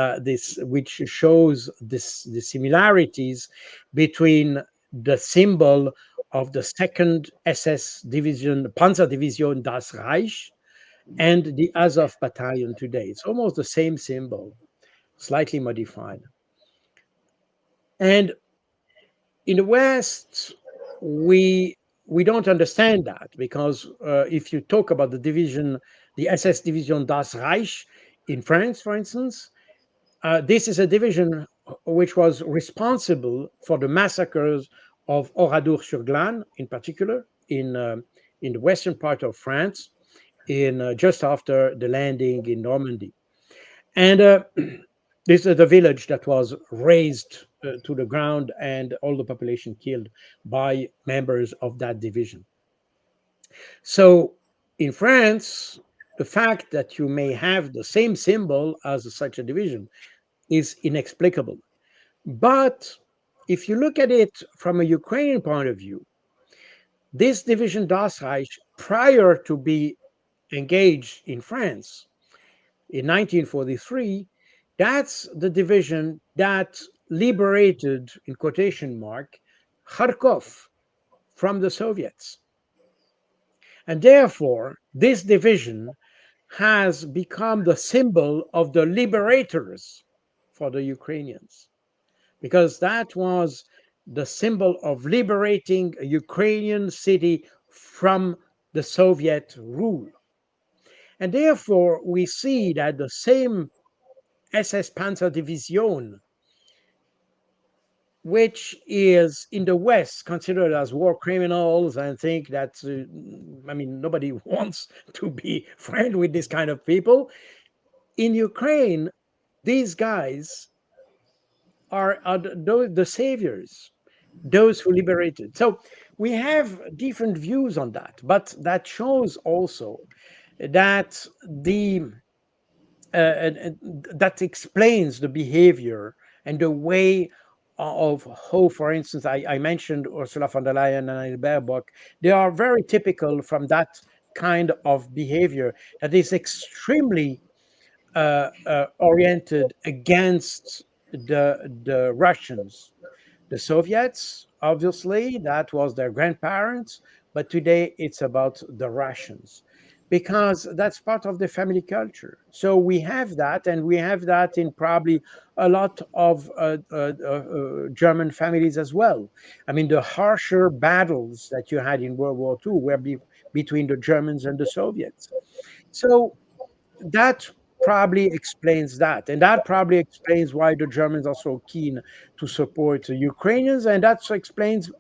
which shows the similarities between the symbol of the second SS division, Panzer Division Das Reich, and the Azov battalion today. It's almost the same symbol, slightly modified. And in the West, we don't understand that because if you talk about the division, the SS Division Das Reich in France, for instance, this is a division which was responsible for the massacres of Oradour-sur-Glane, in particular, in the western part of France, in just after the landing in Normandy. And this is the village that was razed to the ground and all the population killed by members of that division. So in France, the fact that you may have the same symbol as such a division is inexplicable. But if you look at it from a Ukrainian point of view, this division Das Reich, prior to be engaged in France in 1943, that's the division that liberated, in quotation mark, Kharkov from the Soviets. And therefore, this division has become the symbol of the liberators for the Ukrainians, because that was the symbol of liberating a Ukrainian city from the Soviet rule. And therefore, we see that the same SS Panzer Division, which is in the West considered as war criminals and think that, I mean, nobody wants to be friend with this kind of people. In Ukraine, these guys are the saviors, those who liberated. So we have different views on that, but that shows also that the that explains the behavior and the way of how, for instance, I mentioned Ursula von der Leyen and Annalena Baerbock. They are very typical from that kind of behavior that is extremely oriented against the Russians. The Soviets, obviously, that was their grandparents, but today it's about the Russians because that's part of the family culture. So we have that, and we have that in probably a lot of German families as well. I mean, the harsher battles that you had in World War II were between the Germans and the Soviets. So that probably explains that. And that probably explains why the Germans are so keen to support the Ukrainians. And that explains,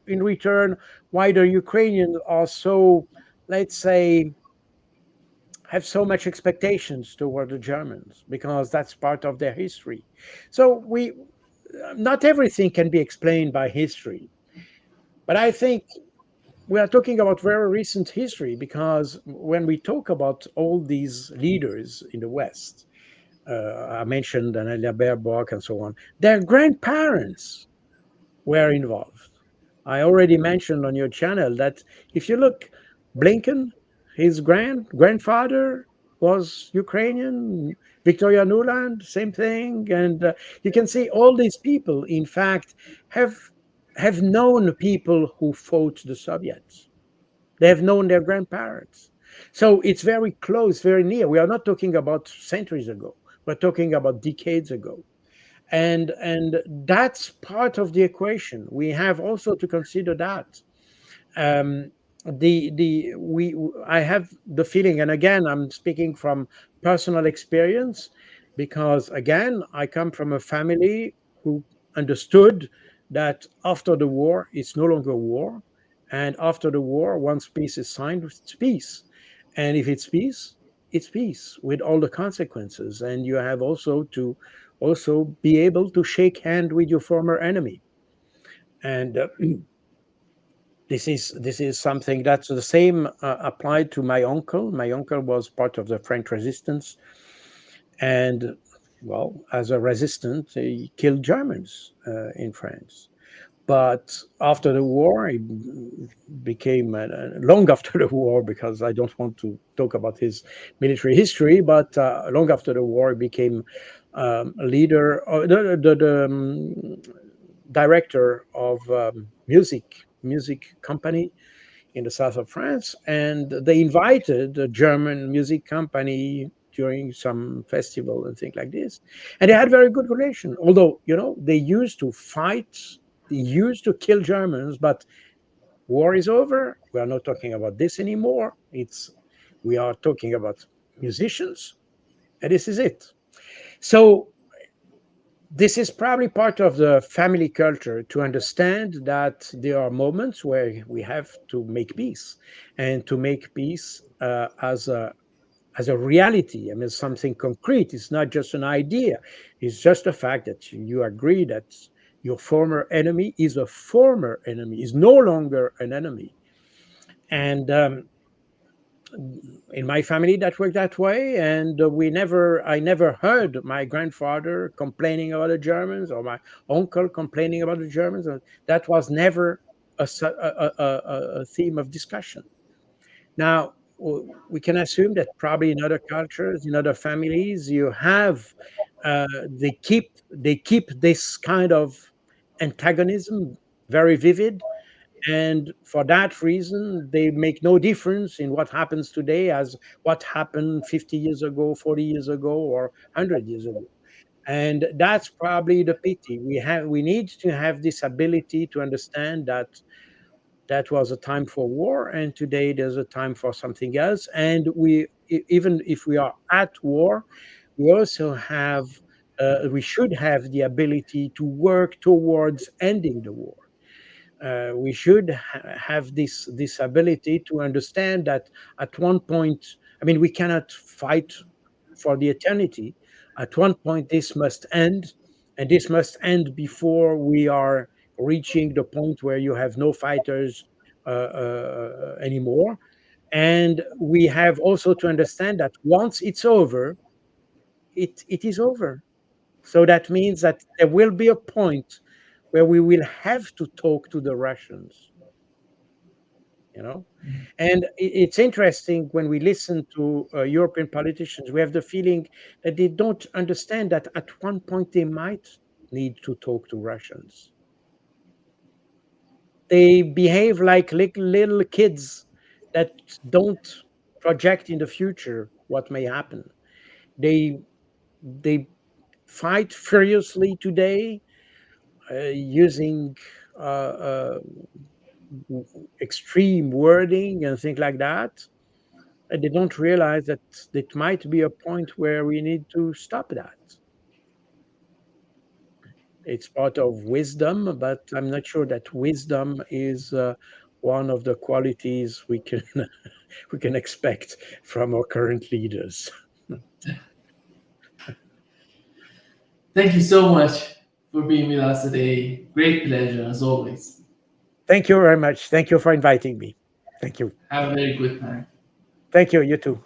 in return, why the Ukrainians are so, let's say, have so much expectations toward the Germans, because that's part of their history. So not everything can be explained by history. But I think we are talking about very recent history, because when we talk about all these leaders in the West, I mentioned Annalena Baerbock and so on, their grandparents were involved. I already mentioned on your channel that if you look, Blinken, his grandfather was Ukrainian, Victoria Nuland, same thing, and you can see all these people, in fact, have have known people who fought the Soviets. They have known their grandparents. So it's very close, very near. We are not talking about centuries ago. We're talking about decades ago. And that's part of the equation. We have also to consider that. Um, the we I have the feeling, and again, I'm speaking from personal experience, because again, I come from a family who understood that after the war, it's no longer war. And after the war, once peace is signed, it's peace. And if it's peace with all the consequences. And you have also to also be able to shake hand with your former enemy. And this is something that's the same applied to my uncle. My uncle was part of the French resistance, and well, as a resistant, he killed Germans in France. But after the war, he became long after the war, because I don't want to talk about his military history. But long after the war, he became a leader, the director of music company in the south of France, and they invited a German music company during some festival and things like this, and they had very good relation. Although they used to fight, they used to kill Germans, but war is over. We are not talking about this anymore. We are talking about musicians, and this is it. So this is probably part of the family culture to understand that there are moments where we have to make peace, and to make peace as a reality. I mean, something concrete. It's not just an idea. It's just the fact that you agree that your former enemy is a former enemy, is no longer an enemy. And in my family, that worked that way. And I never heard my grandfather complaining about the Germans, or my uncle complaining about the Germans. That was never a theme of discussion. Now, we can assume that probably in other cultures, in other families, you have they keep this kind of antagonism very vivid, and for that reason, they make no difference in what happens today as what happened 50 years ago, 40 years ago, or 100 years ago. And that's probably the pity. We need to have this ability to understand that that was a time for war, and today there's a time for something else. And even if we are at war, we also have we should have the ability to work towards ending the war. We should have this ability to understand that at one point, I mean, we cannot fight for the eternity. At one point, this must end, and this must end before we are reaching the point where you have no fighters anymore. And we have also to understand that once it's over, it is over. So that means that there will be a point where we will have to talk to the Russians, you know. And it's interesting when we listen to European politicians, we have the feeling that they don't understand that at one point they might need to talk to Russians. They behave like little kids that don't project in the future what may happen. They they fight furiously today, using uh, uh, extreme wording and things like that, and they don't realize that it might be a point where we need to stop that. It's part of wisdom, but I'm not sure that wisdom is one of the qualities we can we can expect from our current leaders. Thank you so much for being with us today. Great pleasure as always. Thank you very much. Thank you for inviting me. Thank you. Have a very good time. Thank you. You too.